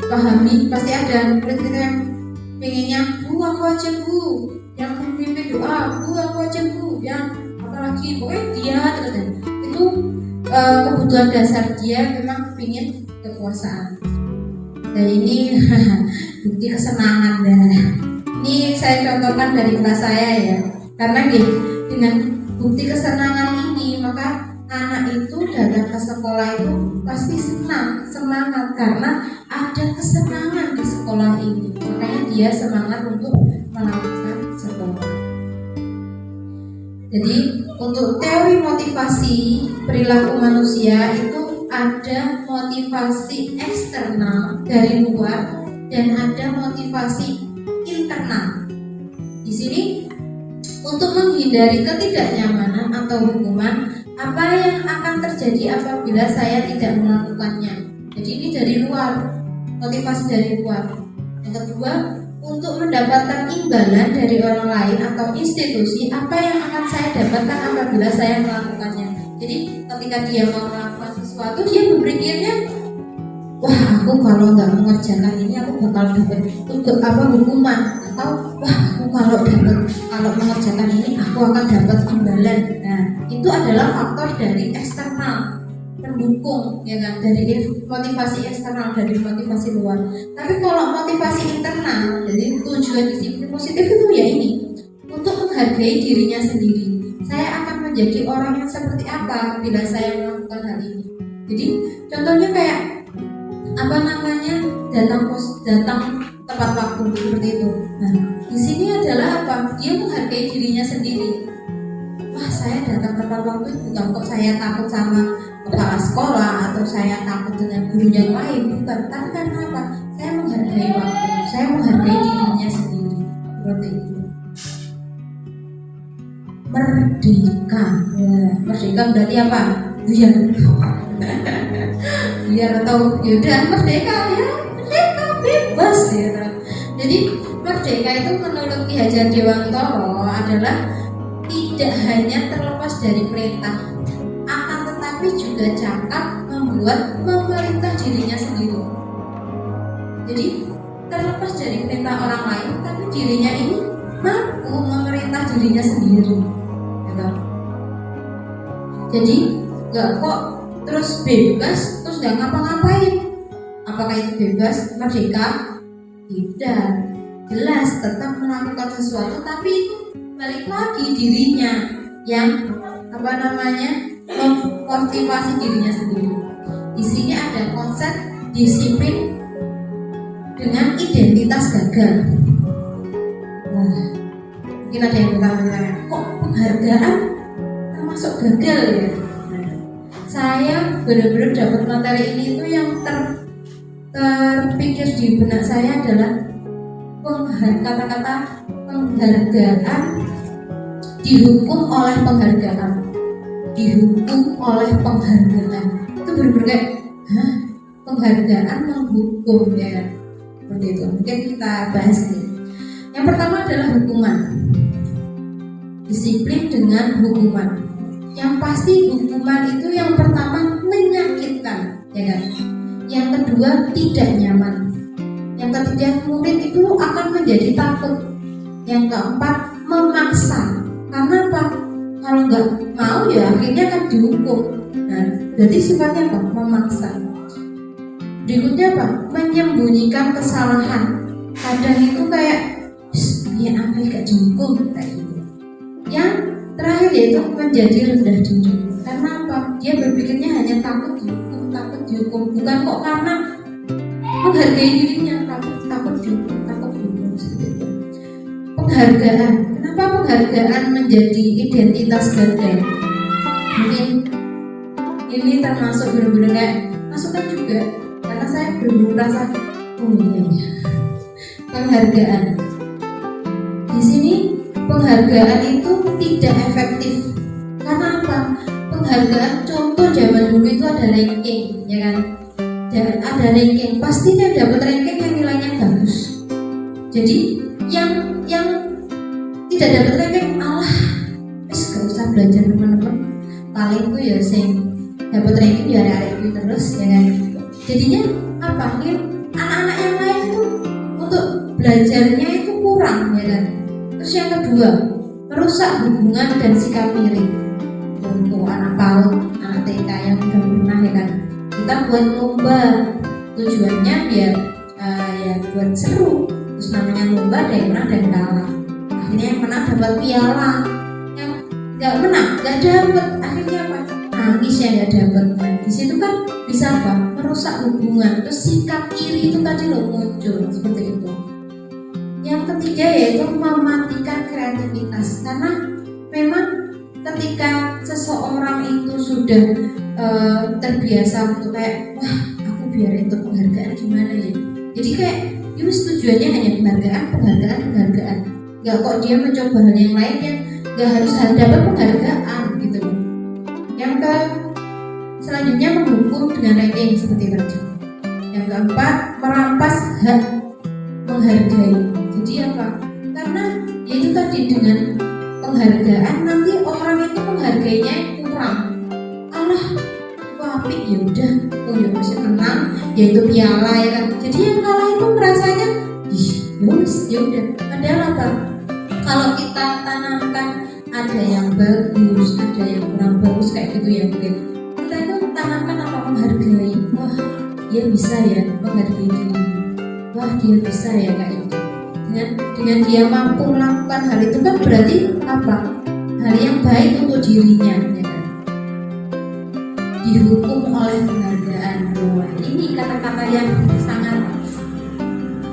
pahami, pasti ada murid kita yang pengennya, bu aku aja bu, yang memimpin doa, bu aku aja bu, yang apalagi pokoknya dia terus dan itu kebutuhan dasar dia memang ingin kekuasaan. Dan ini bukti kesenangan ya. Ini saya contohkan dari kelas saya ya, karena dengan bukti kesenangan ini maka anak itu datang ke sekolah itu pasti semangat karena ada kesenangan di sekolah ini, makanya dia semangat untuk melakukan sekolah. Jadi untuk teori motivasi perilaku manusia itu ada motivasi eksternal dari luar dan ada motivasi internal. Di sini untuk menghindari ketidaknyamanan atau hukuman, apa yang akan terjadi apabila saya tidak melakukannya. Jadi ini dari luar, motivasi dari luar. Yang kedua, untuk mendapatkan imbalan dari orang lain atau institusi, apa yang akan saya dapatkan apabila saya melakukannya. Jadi ketika dia mau melakukan sesuatu, dia berpikirnya, wah aku kalau nggak mengerjakan ini aku bakal dapat hukuman, atau wah aku kalau mengerjakan ini aku akan dapat imbalan. Nah itu adalah faktor dari eksternal pendukung, ya kan, dari motivasi eksternal, dari motivasi luar. Tapi kalau motivasi internal, jadi tujuan disiplin positif itu ya ini, untuk menghargai dirinya sendiri. Saya akan menjadi orang yang seperti apa bila saya melakukan hal ini. Jadi contohnya kayak datang tepat waktu seperti itu. Nah di sini adalah apa? Dia menghargai dirinya sendiri. Wah saya datang tepat waktu bukan kok saya takut sama kepala sekolah atau saya takut dengan guru yang lain, bukan. Tapi karena apa? Saya menghargai waktu, saya menghargai dirinya sendiri, seperti itu. Merdeka. Merdeka berarti apa? Biar atau yaudah merdeka ya, merdeka bebas ya. Jadi merdeka itu menurut Ki Hajar Dewantoro adalah tidak hanya terlepas dari perintah, akan tetapi juga cakap membuat memerintah dirinya sendiri. Jadi terlepas dari perintah orang lain, tapi dirinya ini mampu memerintah dirinya sendiri. Gitu. Jadi nggak kok terus bebas terus nggak ngapa-ngapain. Apakah itu bebas, merdeka? Tidak, jelas tetap melakukan sesuatu, tapi itu balik lagi dirinya yang memotivasi dirinya sendiri. Di sini ada konsep disiplin dengan identitas gagal. Nah, mungkin ada yang bertanya, kok penghargaan termasuk gagal ya? Nah, saya benar-benar dapat materi ini itu yang terpikir di benak saya adalah kata-kata penghargaan, dihukum oleh penghargaan, dihukum oleh penghargaan. Itu benar-benar kayak, hah? Penghargaan menghukum, ya kan? Seperti itu. Mungkin kita bahas nih. Yang pertama adalah hukuman. Disiplin dengan hukuman. Yang pasti hukuman itu yang pertama menyakitkan, ya kan? Yang kedua tidak nyaman. Yang ketiga murid itu akan menjadi takut. Yang keempat memaksa. Karena apa? Kalau nggak mau ya akhirnya akan dihukum. Nah, jadi sifatnya apa? Memaksa. Berikutnya apa? Menyembunyikan kesalahan. Kadang itu kayak ya apa gak dihukum kayak gitu. Yang terakhir yaitu menjadi rendah diri. Karena apa? Dia berpikirnya hanya takut dihukum, bukan kok karena menghargai dirinya, takut dihukum seperti itu. Penghargaan. Kenapa penghargaan menjadi identitas Gardel? Mungkin ini termasuk benar-benar kayak masukan juga, karena saya belum merasa iya. Penghargaan. Di sini penghargaan itu tidak efektif. Karena apa? Penghargaan contoh zaman dulu itu ada ranking, ya kan? Dan ada ranking, pastinya dapat ranking yang nilainya bagus. Jadi yang tidak dapat ranking, gak usah belajar teman-teman. Paling tuh ya sing dapat ranking ya ada terus, ya kan? Jadinya apa? Anak-anak yang lain itu untuk belajarnya itu kurang, ya kan? Terus yang kedua, merusak hubungan dan sikap miring. Untuk anak PAUD, anak TK yang udah pernah, ya kan? Kita buat lomba, tujuannya biar ya buat seru. Terus namanya lomba ada yang menang dan kalah. Akhirnya yang menang dapat piala, yang nggak menang nggak dapat. Akhirnya apa? Nangis ya nggak dapat. Nah, di situ kan bisa apa? Merusak hubungan. Terus sikap iri itu tadi loh muncul seperti itu. Yang ketiga yaitu mematikan kreativitas. Karena memang ketika seseorang itu sudah terbiasa untuk kayak wah aku biar itu penghargaan gimana ya. Jadi kayak Yus tujuannya hanya penghargaan. Gak kok dia mencoba hal yang lain yang gak harus dapat penghargaan gitu loh. Yang selanjutnya menghukum dengan ranking seperti tadi. Yang keempat merampas hak menghargai. Jadi apa? Karena ya itu tadi dengan penghargaan nanti orang itu menghargainya kurang. Apik ya udah, ya masih menang, yaitu piala ya kan. Jadi yang kalah itu merasanya ya udah. Padahal apa? Kalau kita tanamkan ada yang bagus, ada yang kurang bagus kayak gitu ya mungkin. Kita itu tanamkan apa? Menghargai. Wah, dia bisa ya menghargai diri. Wah, dia bisa ya kayak gitu. Dengan dia mampu melakukan hal itu kan berarti apa? Hal yang baik untuk dirinya, ya kan? Dihukum oleh penghargaan. Wah, ini kata-kata yang sangat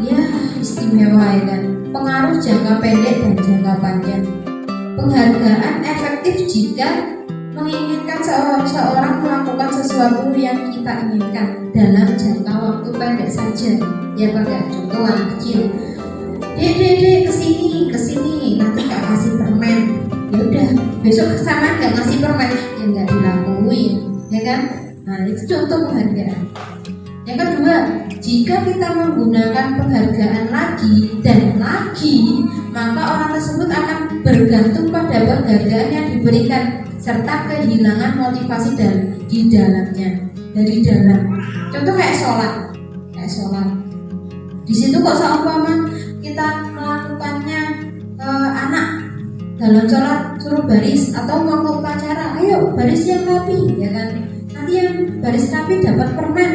ya istimewa ya kan. Pengaruh jangka pendek dan jangka panjang. Penghargaan efektif jika menginginkan seorang melakukan sesuatu yang kita inginkan dalam jangka waktu pendek saja. Ya pakai contoh anak kecil. Dek kesini nanti gak kasih permen. Ya udah besok kesana gak ngasih permen, ya nggak dilakuin, ya kan? Nah itu contoh penghargaan. Yang kedua, jika kita menggunakan penghargaan lagi dan lagi, maka orang tersebut akan bergantung pada penghargaan yang diberikan serta kehilangan motivasi di dalamnya, dari dalam. Contoh kayak sholat. Di situ kok seumpama kita melakukannya anak dalam sholat suruh baris atau mau ke upacara, ayo baris yang rapi, ya kan? Nanti yang baris rapi dapat permen.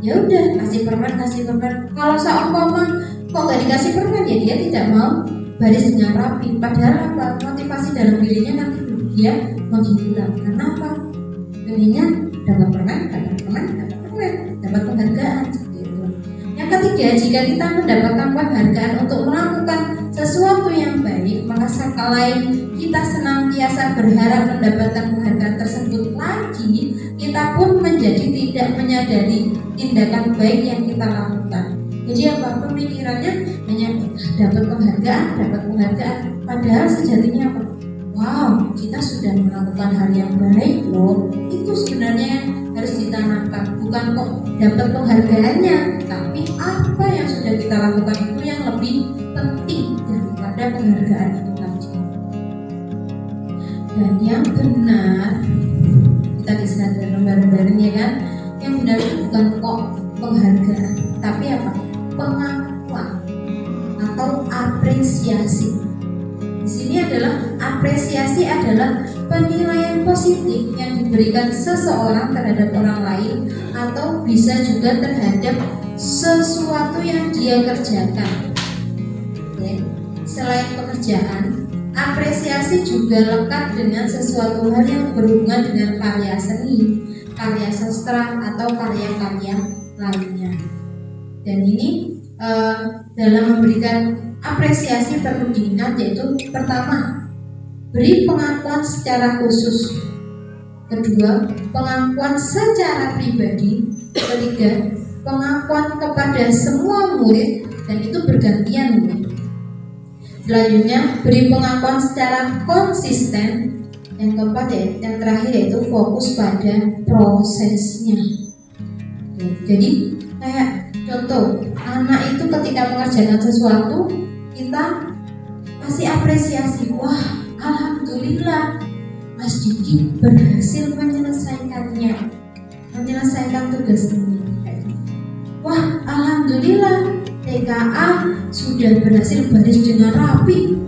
Ya udah kasih permen. Kalau seumpama kok gak dikasih permen ya dia tidak mau baris dengan rapi. Padahal apa? Motivasi dalam dirinya nanti dia menghilang. Karena apa? Pengennya dapat permen, dapat penghargaan seperti itu. Yang ketiga, jika kita mendapatkan penghargaan untuk melakukan sesuatu yang baik, maka sekalian kita senantiasa berharap mendapatkan penghargaan tersebut lagi, kita pun menjadi tidak menyadari tindakan baik yang kita lakukan. Jadi apa, pemikirannya hanya dapat penghargaan. Padahal sejatinya apa? Wow, kita sudah melakukan hal yang baik loh. Itu sebenarnya harus ditanamkan, bukan kok dapat penghargaannya, tapi apa yang sudah kita lakukan itu yang lebih penting daripada penghargaan itu tadi. Dan yang benar, kita disadar bareng-bareng ya kan, yang benar itu bukan kok penghargaan, tapi apa? Pengakuan atau apresiasi. Di sini adalah apresiasi adalah penilaian positif yang diberikan seseorang terhadap orang lain atau bisa juga terhadap sesuatu yang dia kerjakan. Oke. Selain pekerjaan, apresiasi juga lekat dengan sesuatu hal yang berhubungan dengan karya seni, karya sastra atau karya-karya lainnya. Dan ini dalam memberikan apresiasi perlu diingat, yaitu pertama, beri pengakuan secara khusus. Kedua, pengakuan secara pribadi. Ketiga, pengakuan kepada semua murid, dan itu bergantian murid. Selanjutnya, beri pengakuan secara konsisten. Yang keempat yang terakhir yaitu fokus pada prosesnya. Jadi kayak contoh, anak itu ketika mengerjakan sesuatu, kita kasih apresiasi. Wah, alhamdulillah Mas Diki berhasil menyelesaikan tugas ini. Wah, alhamdulillah TKA sudah berhasil baris dengan rapi.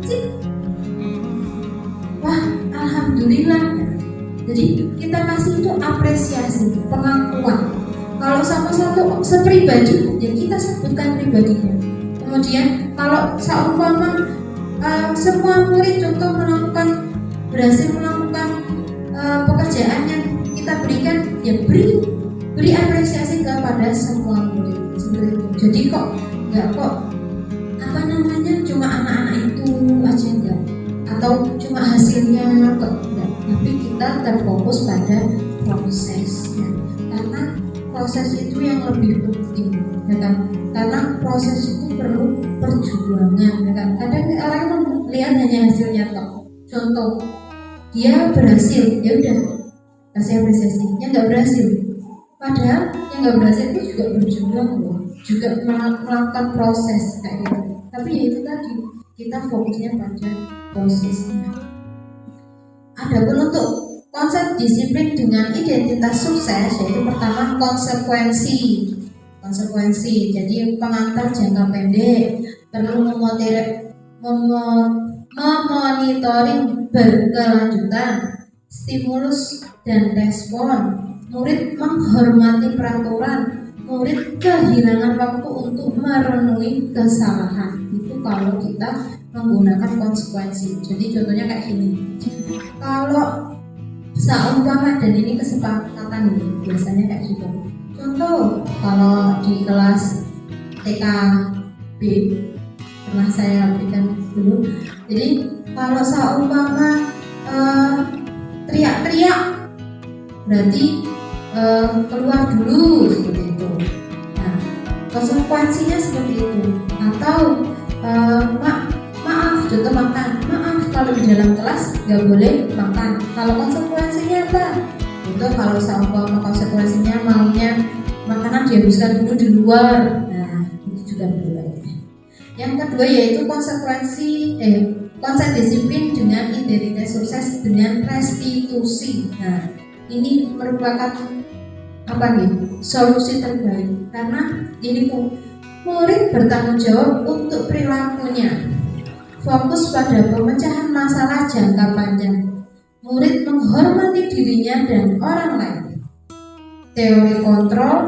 Wah, alhamdulillah. Jadi kita kasih itu apresiasi, pengakuan. Kalau sama-satu sepribadi, ya kita sebutkan pribadinya. Kemudian kalau seumpama semua murid contoh berhasil melakukan pekerjaan yang kita berikan, ya beri apresiasi kepada semua murid seperti itu. Jadi nggak cuma anak-anak itu aja enggak, atau cuma hasilnya enggak, tapi kita terfokus pada prosesnya, karena proses itu yang lebih penting, ya kan? Karena proses itu perlu perjuangan, ya kan? Kadang orang melihat hanya hasilnya toh. Contoh, dia berhasil, ya udah kasih apresiasi. Yang nggak berhasil, padahal yang nggak berhasil itu juga berjuang loh, juga melakukan proses kayak gitu. Tapi ya itu tadi, kita fokusnya pada prosesnya. Adapun untuk konsep disiplin dengan identitas sukses, yaitu pertama konsekuensi. Jadi pengantar jangka pendek, perlu memonitoring berkelanjutan, stimulus dan respon, murid menghormati peraturan, murid kehilangan waktu untuk merenungi kesalahan. Itu kalau kita menggunakan konsekuensi. Jadi contohnya kayak gini, kalau seumpama, dan ini kesepakatan nih, biasanya kayak gitu. Contoh, kalau di kelas TKB pernah saya berikan dulu. Jadi kalau seumpama teriak-teriak, berarti keluar dulu seperti itu. Nah, konsekuensinya seperti itu. Atau maaf, contoh makan. Maaf, kalau di dalam kelas nggak boleh makan. Kalau konsekuensinya apa? Itu kalau seumpama konsekuensinya maunya makanan dihabiskan dulu di luar. Nah, itu juga boleh. Yang kedua yaitu konsep disiplin dengan identitas sukses dengan restitusi. Nah, ini merupakan solusi terbaik, karena ini murid bertanggung jawab untuk perilakunya, fokus pada pemecahan masalah jangka panjang, murid menghormati dirinya dan orang lain, teori kontrol,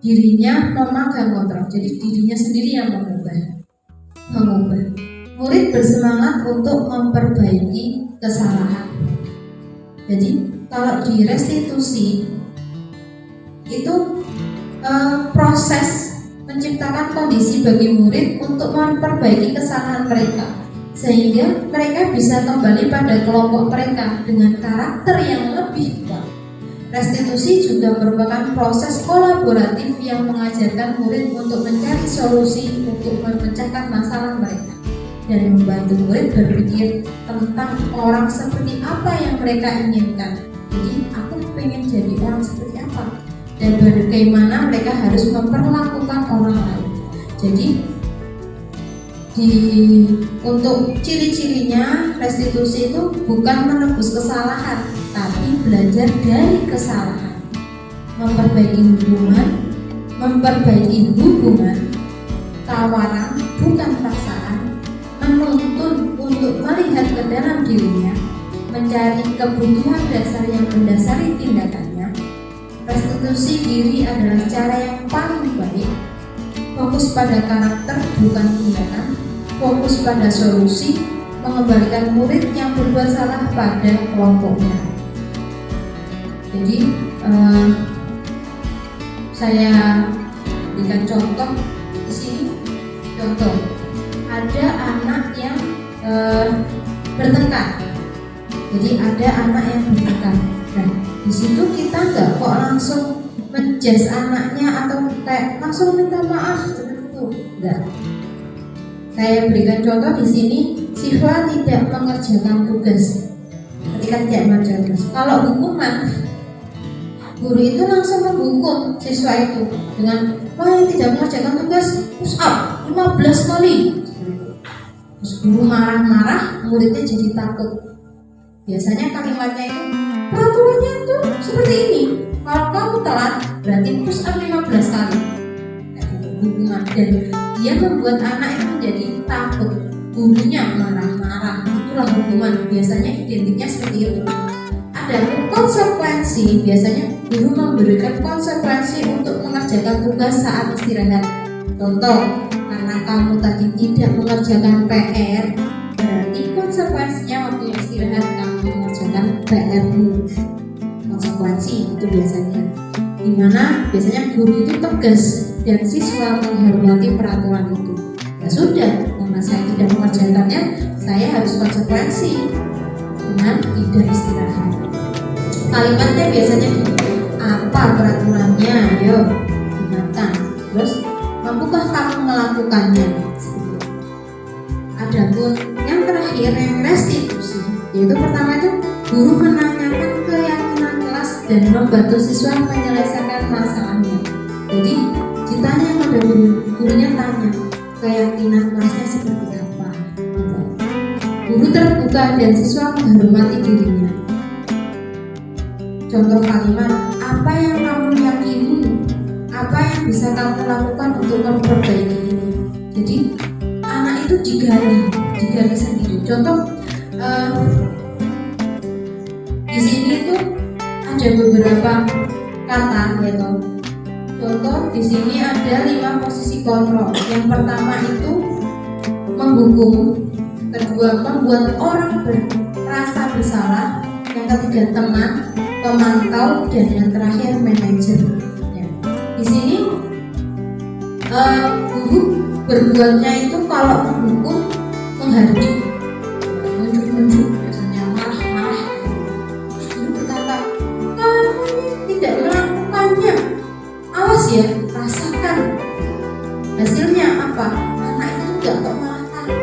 dirinya memegang kontrol, jadi dirinya sendiri yang mengubah. Murid bersemangat untuk memperbaiki kesalahan. Jadi kalau di restitusi itu proses menciptakan kondisi bagi murid untuk memperbaiki kesalahan mereka, sehingga mereka bisa kembali pada kelompok mereka dengan karakter yang lebih kuat. Restitusi juga merupakan proses kolaboratif yang mengajarkan murid untuk mencari solusi untuk memecahkan masalah mereka dan membantu murid berpikir tentang orang seperti apa yang mereka inginkan. Jadi aku pengen jadi orang seperti apa dan bagaimana mereka harus memperlakukan orang lain. Jadi untuk ciri-cirinya restitusi itu bukan menebus kesalahan, tapi belajar dari kesalahan, memperbaiki hubungan, tawaran bukan paksaan, menuntun untuk melihat ke dalam dirinya, mencari kebutuhan dasar yang mendasari tindakannya. Restitusi diri adalah cara yang paling baik. Fokus pada karakter bukan tindakan, fokus pada solusi, mengembalikan murid yang berbuat salah pada kelompoknya. Jadi saya berikan contoh di sini. Contoh, ada anak yang bertengkar. Jadi ada anak yang bertengkar. Nah, di situ kita nggak kok langsung menjudge anaknya atau kayak langsung minta maaf seperti itu. Enggak. Saya berikan contoh di sini, siswa tidak mengerjakan tugas. Ketika tidak mengerjakan tugas, kalau hukuman, guru itu langsung menghukum siswa itu dengan yang tidak mengerjakan tugas push up 15 kali. Terus guru marah-marah, muridnya jadi takut. Biasanya kalimatnya itu, peraturannya itu seperti ini. Kalau kamu telat, berarti push up 15 kali. Hukuman, dan dia membuat anak itu menjadi takut. Gurunya marah-marah, itulah hukuman. Biasanya identiknya seperti itu. Ada konsekuensi, biasanya guru memberikan konsekuensi untuk mengerjakan tugas saat istirahat. Contoh, karena kamu tadi tidak mengerjakan PR, berarti konsekuensinya waktu istirahat kamu mengerjakan PR-mu. Konsekuensi itu biasanya, dimana biasanya guru itu tegas dan siswa menghormati peraturan itu. Ya sudah, karena saya tidak mengerjakannya, saya harus konsekuensi dengan tidak istirahat. Kalimatnya biasanya gini, apa peraturannya? Ayo ingatkan. Terus, mampukah kamu melakukannya? Adapun yang terakhir, yang restitusi, yaitu pertama itu guru menanyakan keyakinan kelas dan membantu siswa menyelesaikan masalahnya. Jadi ditanya pada guru, gurunya tanya keyakinan kelasnya seperti apa. Guru terbuka dan siswa menghormati dirinya. Contoh kalimat, apa yang kamu yakini, apa yang bisa kamu lakukan untuk memperbaiki ini. Jadi anak itu digali sendiri. Contoh di sini tuh ada beberapa kata, yaitu contoh di sini ada 5 posisi kontrol. Yang pertama itu menghukum, kedua membuat orang merasa bersalah, yang ketiga teman, pemantau, dan yang terakhir manajer. Ya. Di sini guru berbuatnya itu kalau menghukum menghardik, nunjuk biasanya marah-marah. Terus guru berkata, kamu tidak melakukannya, awas ya, rasakan. Hasilnya apa? Anak itu nggak kok malah takut,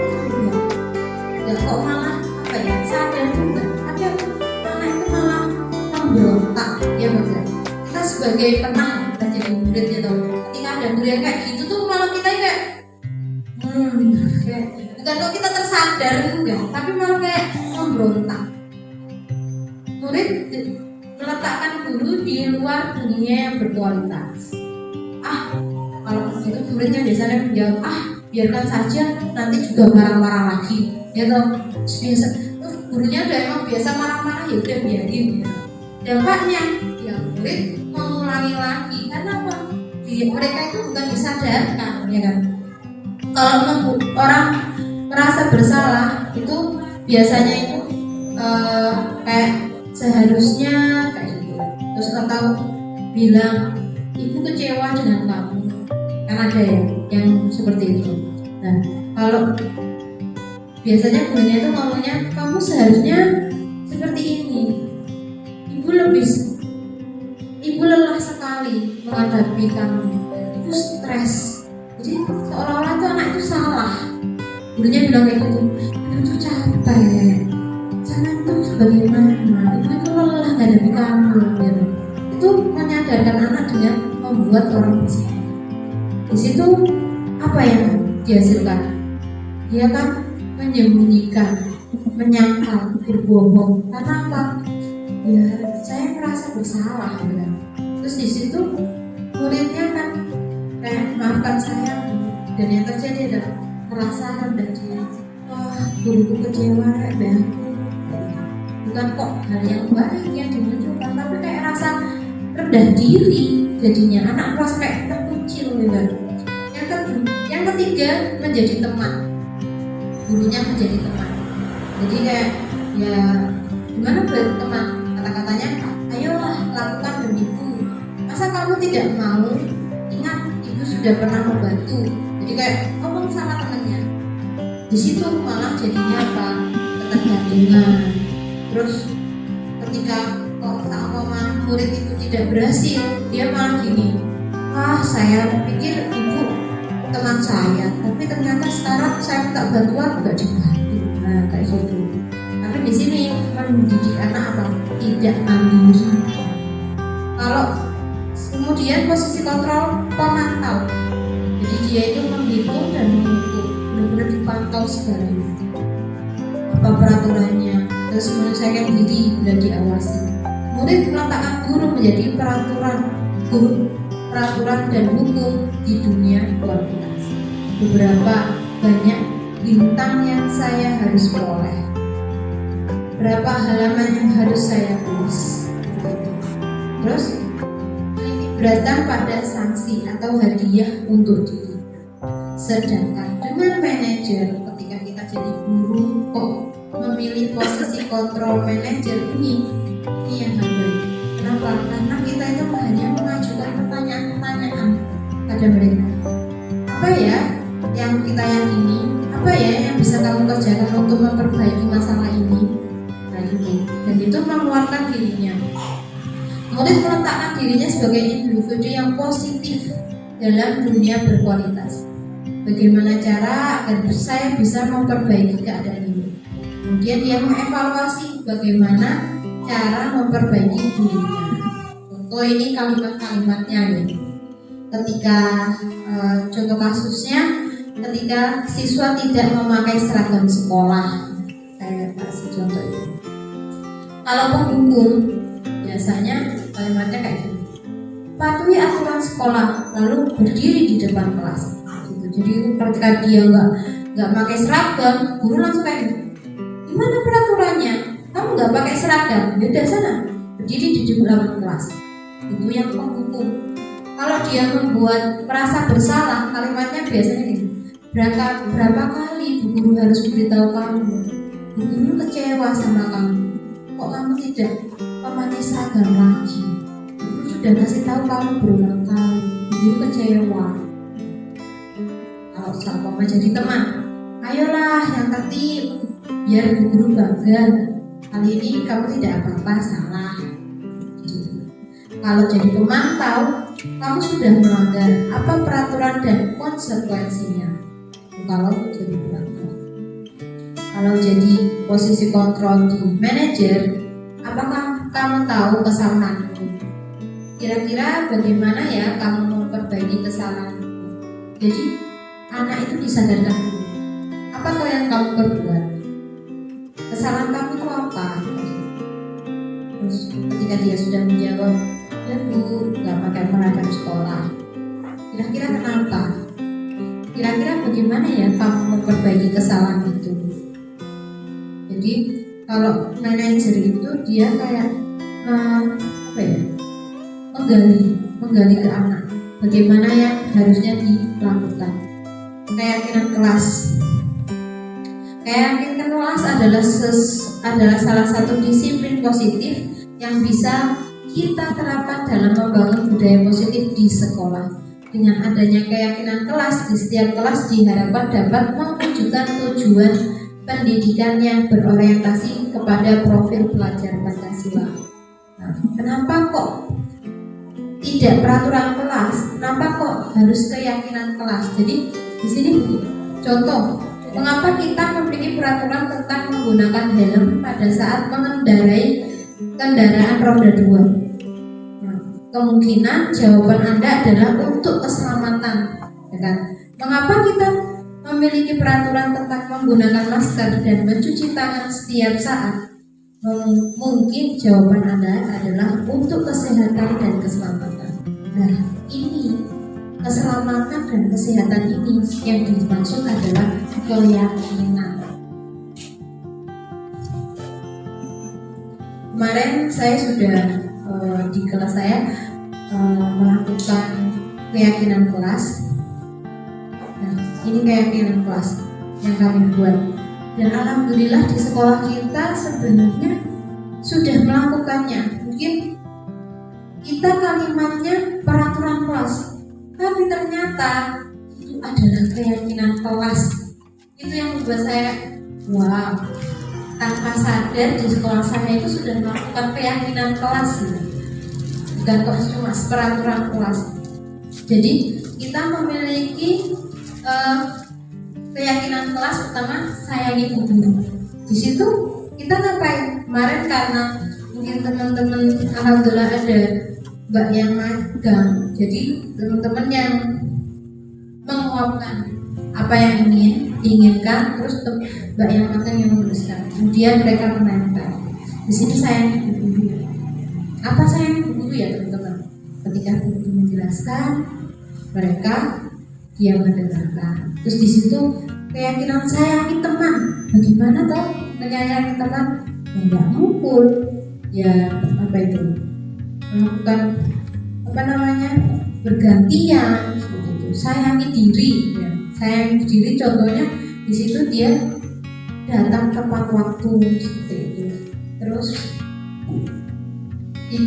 nggak kok malah sadar juga, tapi anak itu malah memberontak. Ya benar. Kita sebagai penang, kita jadi murid ya toh. Ketika ada murid yang kayak gitu tuh malah kita kayak bukan kok kita tersadar enggak, tapi malah kayak memberontak. Murid meletakkan guru di luar dunia yang berkualitas. Kalau begitu muridnya biasanya menjawab, biarkan saja, nanti juga marah-marah lagi. Ya toh, biasa gurunya udah emang biasa marah-marah, ya udah biarin. Dampaknya ya murid mengulangi lagi. Karena apa? Mereka itu bukan disadarkan, ya kan? Kalau orang merasa bersalah itu biasanya itu kayak seharusnya kayak gitu. Terus atau bilang ibu kecewa dengan kamu, kan ada ya yang seperti itu. Nah, kalau biasanya gurunya itu ngomongnya kamu seharusnya seperti ini, ibu lebih ibu lelah sekali menghadapi kamu, ibu stres. Jadi seolah-olah tuh anak itu salah. Gurunya bilang kayak gitu, ibu tuh capek, jangan terus bagaimana, ibu itu lelah menghadapi kamu gitu. Itu menyadarkan anak dengan membuat orang bersalah. Di situ apa yang dihasilkan? Dia kan menyembunyikan, menyangkal, berbohong. Karena apa? Ya saya merasa bersalah kan. Terus di situ muridnya kan kayak maafkan saya, dan yang terjadi adalah merasa rendah diri. Wah, guruku kecewa kayak aku. Bukan kok hal yang baik yang dimunculkan, tapi kayak rasa rendah diri. Jadinya anak merasa kayak terkucil gitu. Yang ketiga menjadi teman. Gurunya menjadi teman. Jadi kayak ya gimana berteman? Kata-katanya, ayolah lakukan demiku. Masa kamu tidak mau? Ingat, ibu sudah pernah membantu. Jadi kayak ngomong sama temannya. Di situ malah jadinya apa? Ketergantungan. Terus ketika omongan murid itu tidak berhasil, dia malah gini, saya pikir ibu teman saya, tapi ternyata sekarang saya minta bantuan nggak dibantu. Nah kayak gitu. Tapi di sini mendidik anak apa? Tidak mandiri. Kalau kemudian posisi kontrol pemantau, jadi dia itu menghitung dan mengukur, benar-benar dipantau segalanya, apa peraturannya, terus menyelesaikan diri dan diawasi. Murid meletakkan guru menjadi peraturan dan hukum di dunia kualitas. Beberapa banyak bintang yang saya harus peroleh, berapa halaman yang harus saya tulis. Terus beratan pada sanksi atau hadiah untuk diri. Sedangkan dengan manajer, ketika kita jadi guru kok memilih posisi kontrol manajer ini yang baik. Kenapa? Karena kita itu hanya mengajukan pertanyaan-pertanyaan pada mereka. Apa ya yang kita yakini? Apa ya yang bisa kamu kerjakan untuk memperbaiki masalah ini? Nah itu, dan itu mengeluarkan dirinya. Murid meletakkan dirinya sebagai individu yang positif dalam dunia berkualitas. Bagaimana cara agar saya bisa memperbaiki keadaan ini? Kemudian dia mengevaluasi bagaimana cara memperbaiki dirinya. Contoh ini kalimat-kalimatnya nih. Ketika contoh kasusnya, ketika siswa tidak memakai seragam sekolah, saya kasih contoh itu. Kalau penghukum, biasanya kalimatnya kayak gini: patuhi aturan sekolah, lalu berdiri di depan kelas. Gitu. Jadi ketika dia nggak pakai seragam, guru langsung kayak gini, gimana peraturannya? Kamu nggak pakai seragam, yaudah sana berdiri di depan kelas. Itu yang penghukum. Kalau dia membuat merasa bersalah, kalimatnya biasanya gini: berapa kali bu guru harus memberitahu kamu? Bu guru kecewa sama kamu. Kok kamu tidak memakai seragam lagi? Guru sudah kasih tahu kamu berulang kali. Guru kecewa. Kalau sama jadi teman, ayolah yang tertib, biar bu guru bangga. Kali ini kamu tidak apa-apa salah. Gitu. Kalau jadi pemantau, kamu sudah melanggar apa peraturan dan konsekuensinya. Kalau jadi pemantau. Kalau jadi posisi kontrol di manajer, apakah kamu tahu kesalahanmu? Kira-kira bagaimana ya kamu memperbaiki kesalahanmu? Jadi anak itu disadarkan dulu. Apa tuh yang kamu perbuat? Kesalahan kamu itu apa? Terus ketika dia sudah menjawab, ya bu, nggak pakai seragam sekolah. Kira-kira kenapa? Kira-kira bagaimana ya kamu memperbaiki kesalahan itu? Jadi kalau manajer itu dia kayak menggali ke anak bagaimana yang harusnya dilakukan. Keyakinan kelas adalah salah satu disiplin positif yang bisa kita terapkan dalam membangun budaya positif di sekolah. Dengan adanya keyakinan kelas, di setiap kelas diharapkan dapat mewujudkan tujuan pendidikan yang berorientasi kepada profil pelajar Pancasila. Nah, kenapa kok tidak peraturan kelas, kenapa kok harus keyakinan kelas? Jadi di sini contoh, mengapa kita memiliki peraturan tentang menggunakan helm pada saat mengendarai kendaraan roda 2? Nah, kemungkinan jawaban Anda adalah untuk keselamatan, ya kan? Mengapa kita memiliki peraturan tentang menggunakan masker dan mencuci tangan setiap saat? Mungkin jawaban Anda adalah untuk kesehatan dan keselamatan. Nah, ini keselamatan dan kesehatan ini yang dimaksud adalah keyakinan. Kemarin saya sudah di kelas saya melakukan keyakinan kelas. Nah, ini keyakinan kelas yang kami buat. Dan alhamdulillah di sekolah kita sebenarnya sudah melakukannya. Mungkin kita kalimatnya peraturan kelas, tapi ternyata itu adalah keyakinan kelas. Itu yang membuat saya wow, tanpa sadar di sekolah saya itu sudah melakukan keyakinan kelas, bukan kok cuma peraturan kelas. Jadi kita memiliki keyakinan kelas pertama, sayangi guru. Di situ kita ngapain? Kemarin karena mungkin teman-teman alhamdulillah ada mbak yang magang, jadi teman-teman yang menguapkan apa yang diinginkan, terus mbak yang magang yang menuliskan. Kemudian mereka menempel. Di sini sayangi guru. Apa sayangi guru ya teman-teman? Ketika guru menjelaskan, mereka dia mendengarkan. Terus di situ keyakinan sayangi teman. Bagaimana toh menyayangi teman? Ya nggak mukul, ya apa itu? Melakukan bergantian seperti itu. Sayangi diri, ya. Sayangi diri contohnya di situ dia datang tepat waktu seperti itu. Terus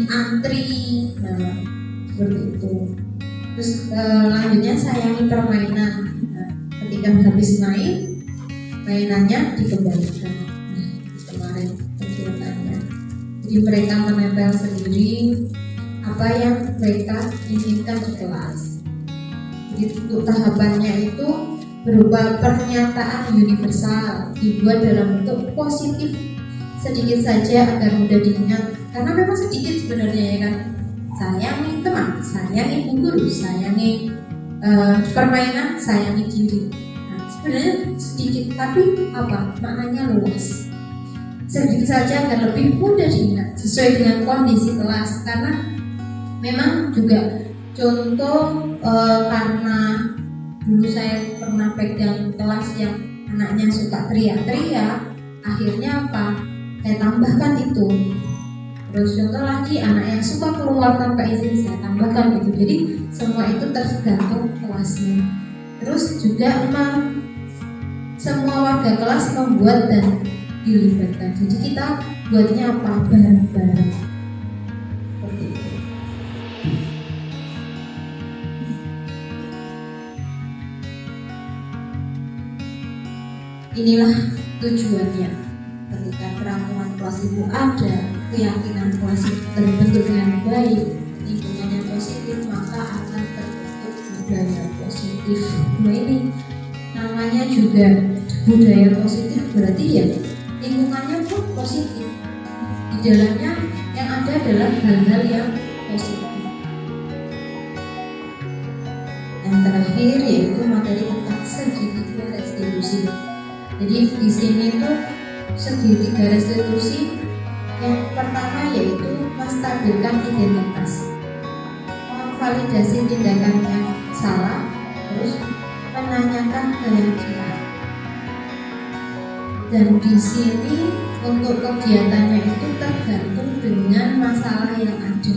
antri, nah, seperti itu. Terus lanjutnya sayangi permainan. Nah, ketika habis main, mainannya dikembalikan. Nah, kemarin kegiatannya. Jadi mereka menempel sendiri apa yang mereka inginkan di kelas. Jadi untuk tahapannya itu berupa pernyataan universal dibuat dalam bentuk positif sedikit saja agar mudah diingat. Karena memang sedikit sebenarnya ya kan. Sayangi teman, sayangi guru, sayangi permainan, sayangi diri. Nah, sebenarnya sedikit, tapi apa maknanya luas. Sedikit saja agar lebih mudah diingat sesuai dengan kondisi kelas. Karena memang juga contoh karena dulu saya pernah pegang kelas yang anaknya suka teriak-teriak, akhirnya apa? Saya tambahkan itu. Terus contoh lagi anak yang suka keluar tanpa izin, saya tambahkan itu. Jadi semua itu tergantung kelasnya. Terus juga semua warga kelas membuat dan dilibatkan. Jadi kita buatnya apa? Bareng-bareng. Seperti itu. Inilah tujuannya. Ketika peraturan kelas itu ada, keyakinan kelas itu terbentuk dengan baik, lingkungannya positif, maka akan terbentuk budaya positif. Nah ini namanya juga budaya positif, berarti ya lingkungannya pun positif. Di dalamnya yang ada adalah hal-hal yang positif. Yang terakhir yaitu materi tentang segitiga restitusi. Jadi di sini tuh segitiga restitusi yang pertama yaitu menstabilkan identitas, memvalidasi tindakan yang salah, terus menanyakan keyakinan. Dan di sini untuk kegiatannya itu tergantung dengan masalah yang ada.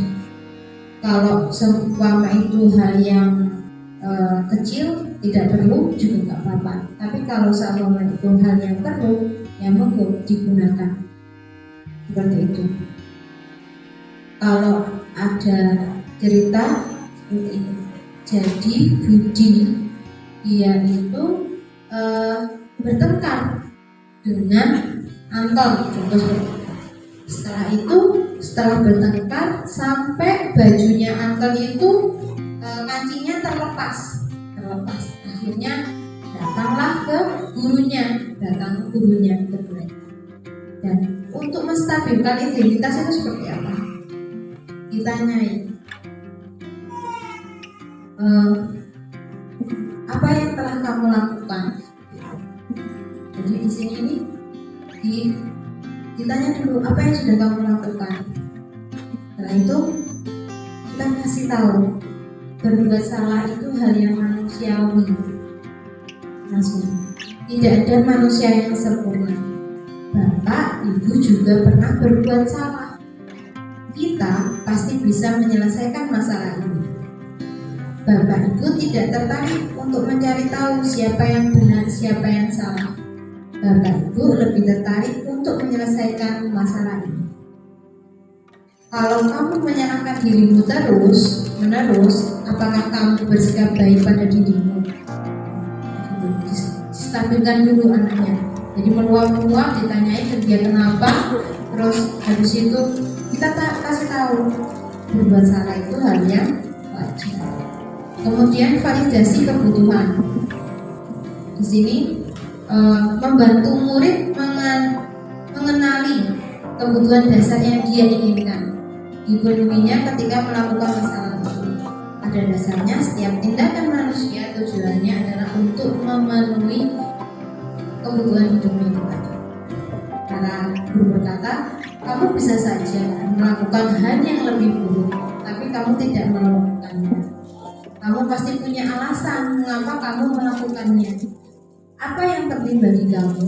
Kalau seumpama itu hal yang kecil tidak perlu juga nggak apa-apa. Tapi kalau seumpama itu hal yang perlu, ya monggo digunakan. Seperti itu. Kalau ada cerita seperti ini. Jadi Budi dia itu bertengkar dengan Anton, contoh. Setelah itu setelah bertengkar sampai bajunya uncle itu kancingnya terlepas. Akhirnya datang ke gurunya kedua. Dan untuk menstabilkan identitas itu seperti apa? Ditanyai, apa yang telah kamu lakukan? Jadi di sini ditanya dulu apa yang sudah kamu lakukan. Setelah itu kita kasih tahu berbuat salah itu hal yang manusiawi. Langsung, tidak ada manusia yang sempurna. Bapak, ibu juga pernah berbuat salah. Kita pasti bisa menyelesaikan masalah ini. Bapak ibu tidak tertarik untuk mencari tahu siapa yang benar, siapa yang salah. Bapak ibu lebih tertarik untuk menyelesaikan masalah ini. Kalau kamu menyerahkan dirimu terus menerus, apakah kamu bersikap baik pada dirimu? Stabilkan dulu anaknya. Jadi meluap-luap, ditanyai dia kenapa, terus habis itu kita kasih tahu berbuat salah itu hal yang wajar. Kemudian validasi kebutuhan. Di sini membantu murid mengenali kebutuhan dasar yang dia inginkan, dipenuhinya ketika melakukan masalah itu. Pada dasarnya setiap tindakan manusia tujuannya adalah untuk memenuhi kebutuhan hidupnya tadi. Karena guru berkata, kamu bisa saja melakukan hal yang lebih buruk, tapi kamu tidak melakukannya. Kamu pasti punya alasan mengapa kamu melakukannya. Apa yang penting bagi kamu?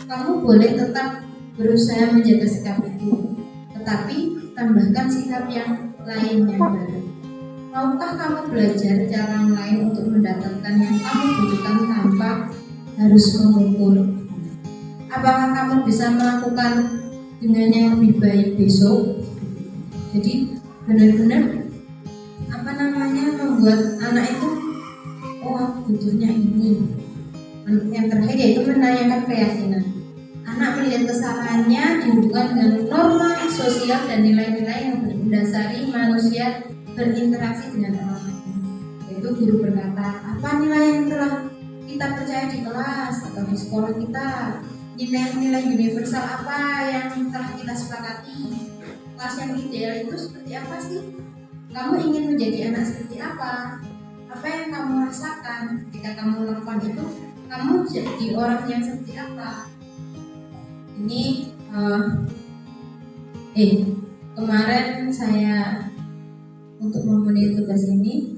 Kamu boleh tetap berusaha menjaga sikap itu, tetapi tambahkan sikap yang lain yang baru. Maukah kamu belajar cara lain untuk mendapatkan yang kamu butuhkan tanpa harus memukul? Apakah kamu bisa melakukan dengan yang lebih baik besok? Jadi benar-benar membuat anak itu, oh aku butuhnya ini. Yang terakhir yaitu menanyakan keyakinan. Anak melihat kesalahannya dihubungkan dengan norma sosial dan nilai-nilai yang mendasari manusia berinteraksi dengan orang lain. Yaitu guru berkata, apa nilai yang telah kita percaya di kelas atau di sekolah kita? Nilai-nilai universal apa yang telah kita sepakati? Kelas yang ideal itu seperti apa sih? Kamu ingin menjadi anak seperti apa? Apa yang kamu rasakan ketika kamu melakukan itu? Kamu jadi orang yang seperti apa? Ini kemarin saya untuk memenuhi tugas ini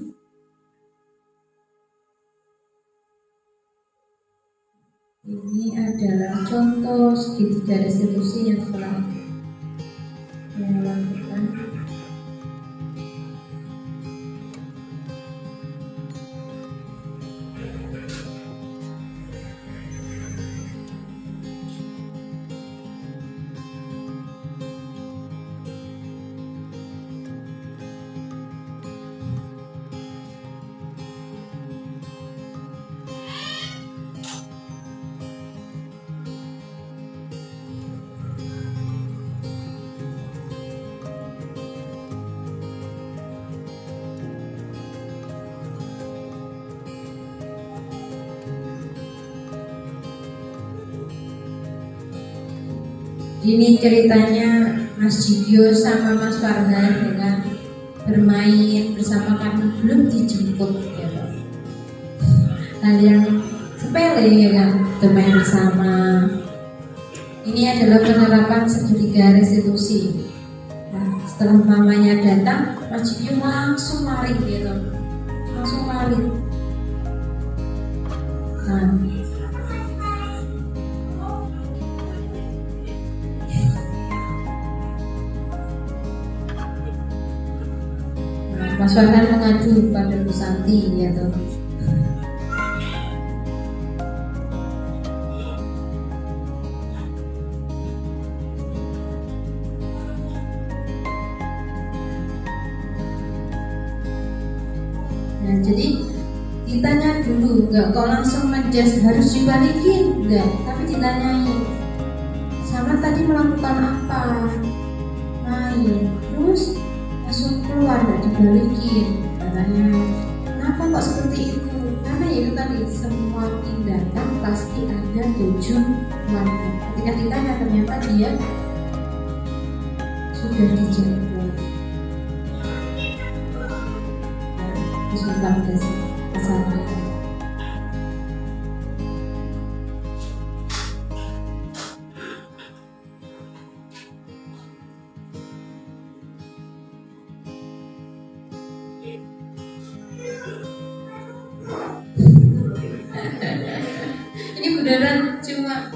adalah contoh segitiga restitusi yang telah saya lakukan. Ini ceritanya Mas Jigyo sama Mas Farhan dengan bermain bersama karena belum dijemput ya Pak. Hal yang sepele ya kan, bermain bersama. Ini adalah penerapan segitiga restitusi. Nah, setelah mamanya datang, Mas Jigyo langsung lari gitu, langsung lari. Mas Farhan mengadu pada Bu Santi ya toh. Nah, jadi ditanya dulu, enggak kok langsung menjas harus dibalikin, enggak, tapi ditanyai sama tadi melakukan apa, main, terus langsung keluar nggak dibalikin. Katanya kenapa kok seperti itu? Karena ya itu tadi, semua tindakan pasti ada tujuannya. Ketika ditanya ternyata dia sudah dijemput. Sudah kasih kesalahan. Ini beneran cuma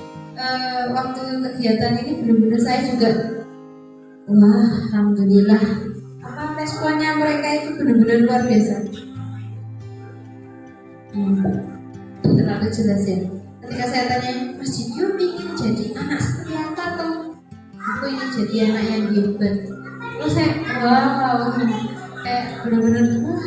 waktu kegiatan ini benar-benar saya juga wah, alhamdulillah, apa responnya mereka itu benar-benar luar biasa. Terlalu jelas ya. Ketika saya tanya, Mas Jinyo ingin jadi anak seperti apa toh? Aku ingin jadi anak yang hebat. Terus saya wow, benar-benar wah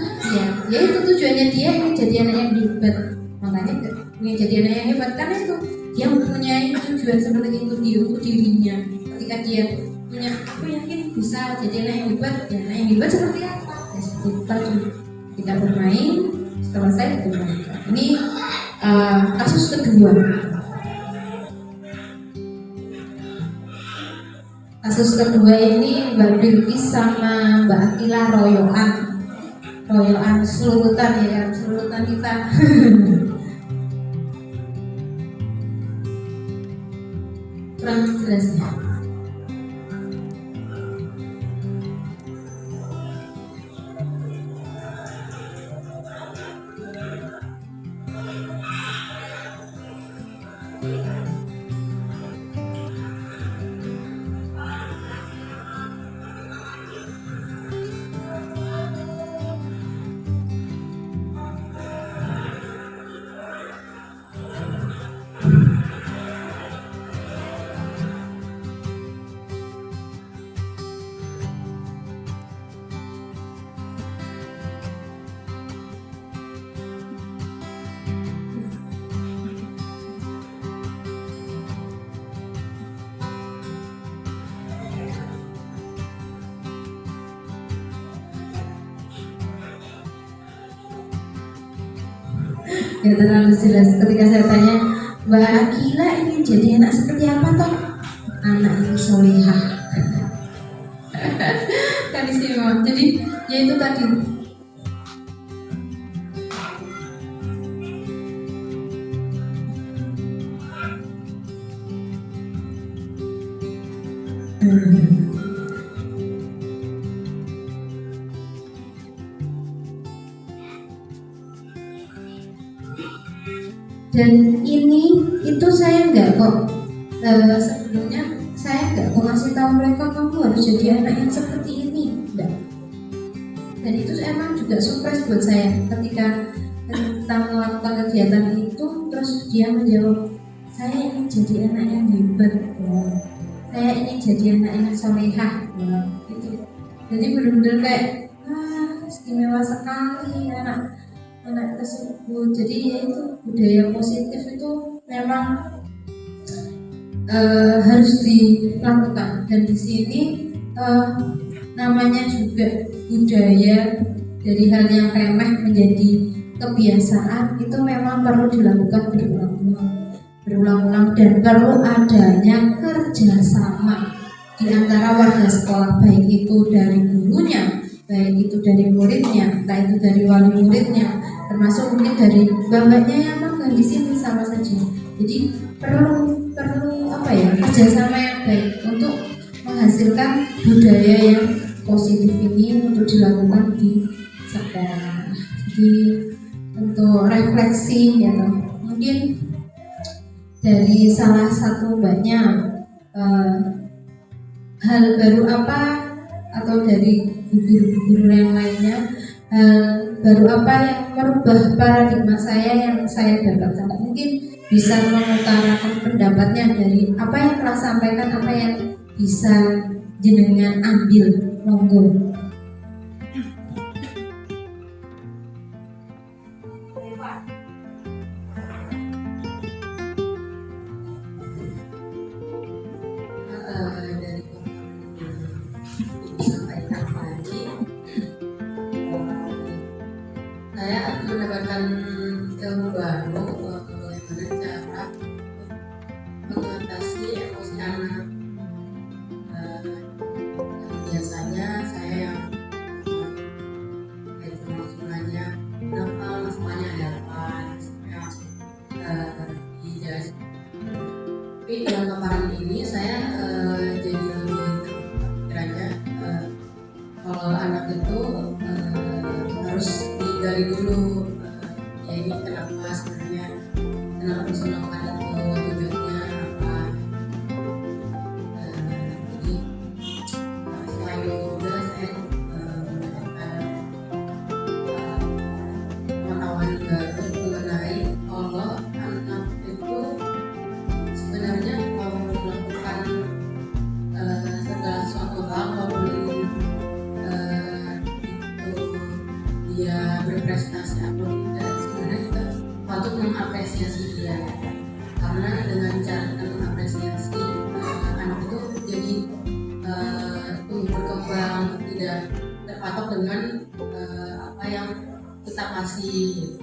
ya itu tujuannya dia ingin jadi anak yang hebat. Makanya ingin jadi anak yang hebat karena itu dia mempunyai tujuan seperti itu untuk dirinya. Ketika dia punya, aku yakin bisa jadi anak yang hebat. Ya, anak yang hebat seperti apa? Ya seperti itu tadi. Kita bermain, setelah saya bermain. Ini kasus kedua. Kasus kedua ini Mbak Bilkis sama Mbak Akila royoan selurutan ya, selurutan kita. Kurang jelas ya. Ya terlalu jelas ketika saya tanya Mbak Akila ingin jadi anak seperti apa toh? Anak yang solehah. Kan istimewa. Jadi ya itu tadi. Dan ini itu saya nggak kok sebelumnya saya nggak kok ngasih tahu mereka kamu harus jadi anak yang seperti ini, enggak. Dan itu emang juga surprise buat saya ketika kita melakukan kegiatan itu, terus dia menjawab saya ingin jadi anak yang hebat, saya ingin jadi anak yang solehah, gitu. Jadi benar-benar kayak istimewa sekali anak tersebut. Jadi ya itu budaya positif itu memang harus dilakukan, dan di sini namanya juga budaya dari hal yang remeh menjadi kebiasaan itu memang perlu dilakukan berulang-ulang dan perlu adanya kerjasama di antara warga sekolah, baik itu dari gurunya, baik itu dari muridnya, entah itu dari wali muridnya, termasuk mungkin dari bapaknya yang magang di sini sama saja. Jadi perlu kerjasama yang baik untuk menghasilkan budaya yang positif ini untuk dilakukan di sekolah. Jadi untuk refleksi ya toh. Mungkin dari salah satu mbaknya hal baru apa, atau dari guru-guru yang lainnya, hal baru apa yang merubah paradigma saya yang saya dapatkan. Mungkin bisa mengutarakan pendapatnya dari apa yang telah sampaikan, apa yang bisa jenengan ambil, monggo. mendapatkan ilmu baru bagaimana cara mengatasi emosi anak. Biasanya saya yang itu langsung nanya kenapa masalahnya ada apa, saya langsung dijelasin. Tapi dengan paparan ini saya jadi lebih kiranya kalau anak itu harus digali dulu ya ini kenapa sebenarnya, kenapa bisa melakukan itu, tujuannya apa. Jadi selain itu juga saya mendapatkan pengetahuan baru mengenai kalau anak itu sebenarnya mau melakukan segala sesuatu hal maupun dia berprestasi atau tidak, sebenarnya kita patut mengapresiasi dia, karena dengan cara kita mengapresiasi anak itu jadi tumbuh berkembang, tidak terpatok dengan apa yang kita kasih.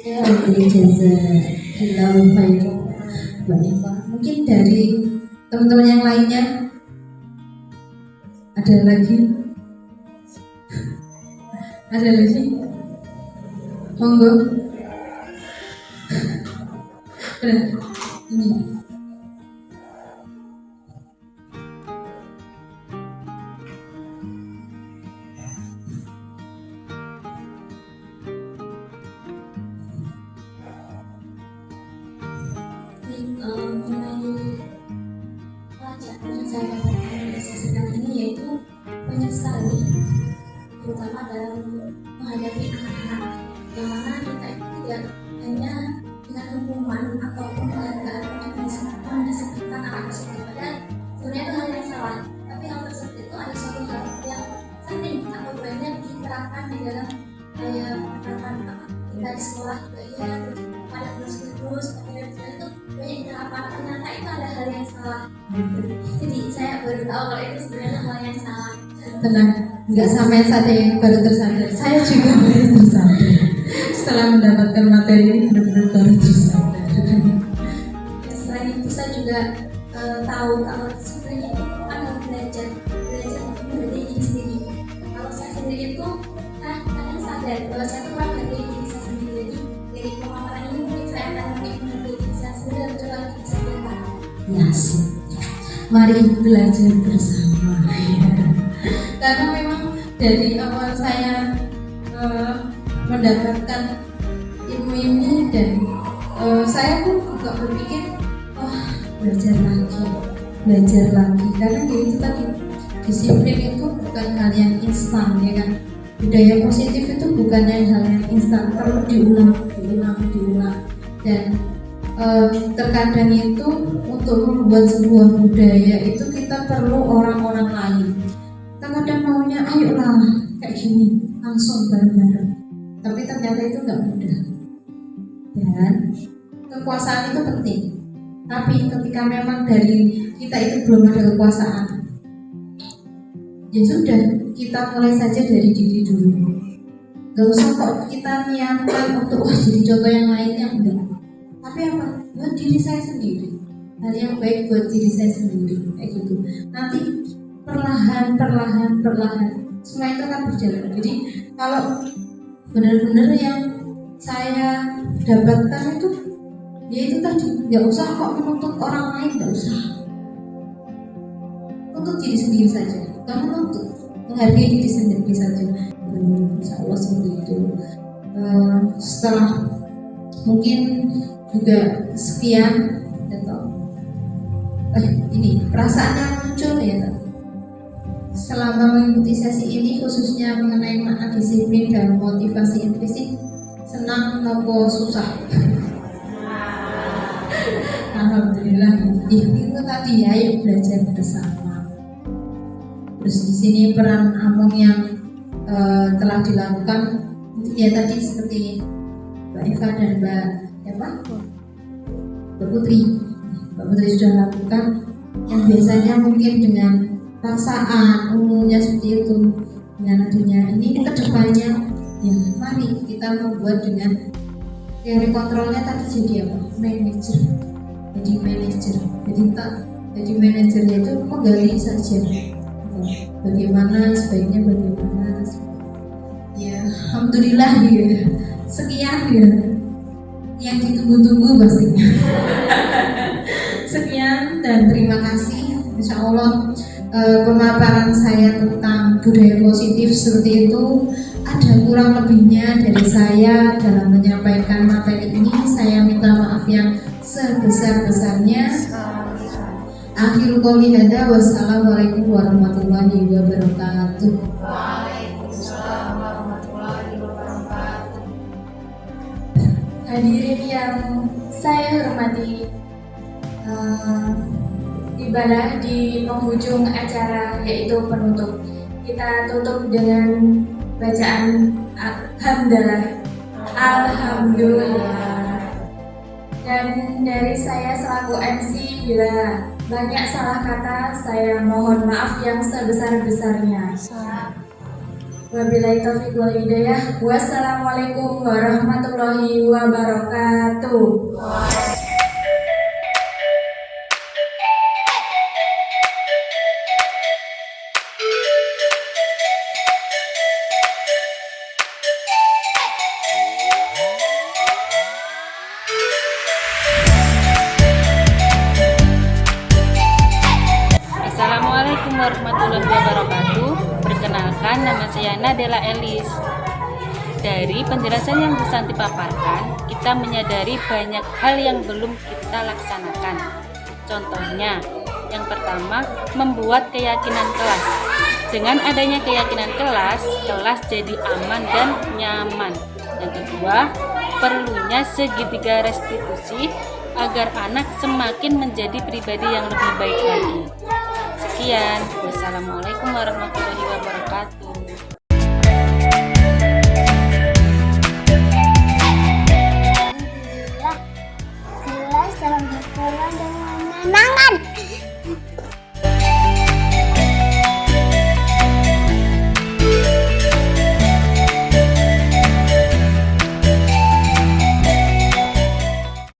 Ya, jazakillahu khairan Mbak Eva. Mungkin dari teman-teman yang lainnya ada lagi? Ada lagi? Monggo. Ini. Mengenai pelajaran yang saya dapatkan dari sesi ini yaitu banyak sekali, terutama dalam menghadapi anak-anak, yang mana kita itu tidak hanya dengan hukuman ataupun penghargaan yang disebutkan anak tersebut, padahal sebenarnya itu hal yang salah, tapi hal tersebut itu ada suatu hal yang sering atau banyak diterapkan di dalam penerapan kita di sekolah juga ya, pada terus itu banyak diterapkan, ternyata itu ada hal yang salah. Jadi saya baru tahu kalau itu sebenarnya hal yang salah. Tenang, nggak sampai saja yang baru tersadar. Saya juga baru tersadar. Setelah mendapatkan materi ini benar-benar baru tersadar. Selain itu saya juga tahu kalau sebenarnya itu ada belajar untuk menghargai diri sendiri. Kalau saya sendiri itu kadang sadar bahwa saya kurang menghargai diri saya sendiri. Jadi dari pemaparan ini mungkin saya akan lebih menghargai diri saya sendiri dan mencoba lebih bisa belajar. Yes. Mari belajar bersama. Karena memang dari awal saya mendapatkan ilmu ini dan saya pun juga berpikir belajar lagi karena itu tadi disiplin itu bukan hal yang instan ya kan, budaya positif itu bukan hal yang instan, perlu diulang dan terkadang itu untuk membuat sebuah budaya itu kita perlu orang-orang lain. Kadang maunya ayolah kayak gini langsung bareng-bareng, tapi ternyata itu nggak mudah dan kekuasaan itu penting, tapi ketika memang dari kita itu belum ada kekuasaan ya sudah, kita mulai saja dari diri dulu, nggak usah kok kita niatkan untuk jadi contoh yang lainnya, enggak, tapi apa, buat diri saya sendiri, hal yang baik buat diri saya sendiri kayak gitu, nanti perlahan semua itu akan berjalan. Jadi kalau benar-benar yang saya dapatkan itu ya itu tadi, nggak usah kok menuntut orang lain, nggak usah, untuk diri sendiri saja, nggak menuntut, menghargai diri sendiri saja. Insya Allah seperti itu. Setelah mungkin juga sekian atau ini perasaan yang muncul ya selama mengikuti sesi ini, khususnya mengenai makna disiplin dan motivasi intrinsik, senang nopo susah. Alhamdulillah, itu tadi ya, ayo belajar bersama. Terus di sini peran Among yang telah dilakukan ya tadi seperti Mbak Eva dan Mbak Putri sudah lakukan, yang biasanya mungkin dengan perasaan umumnya seperti itu, dengan adanya ini kedepannya ya mari kita membuat dengan teori kontrolnya tadi jadi apa? Manajer. Jadi manajer. Jadi manajernya itu menggali saja. Bagaimana sebaiknya bagaimana. Ya, alhamdulillah ya. Sekian ya. Yang ditunggu-tunggu pastinya. Sekian dan terima kasih. Insya Allah pemaparan saya tentang budaya positif seperti itu. Ada kurang lebihnya dari saya dalam menyampaikan materi ini. Saya minta maaf yang sebesar-besarnya. Akhirul qouli hadza, wassalamualaikum warahmatullahi wabarakatuh. Waalaikumsalam warahmatullahi wabarakatuh. Hadirin yang saya hormati, tibalah di penghujung acara yaitu penutup. Kita tutup dengan bacaan hamdalah. Alhamdulillah. Dan dari saya selaku MC, bila banyak salah kata, saya mohon maaf yang sebesar-besarnya. Wabillahi taufiq wal hidayah. Wassalamualaikum warahmatullahi wabarakatuh. Assalamualaikum warahmatullahi wabarakatuh. Perkenalkan, nama saya Nadela Elis. Dari penjelasan yang Bu Santi paparkan, kita menyadari banyak hal yang belum kita laksanakan. Contohnya, yang pertama, membuat keyakinan kelas. Dengan adanya keyakinan kelas jadi aman dan nyaman. Yang kedua, perlunya segitiga restitusi agar anak semakin menjadi pribadi yang lebih baik lagi. Sekian, wassalamualaikum warahmatullahi wabarakatuh.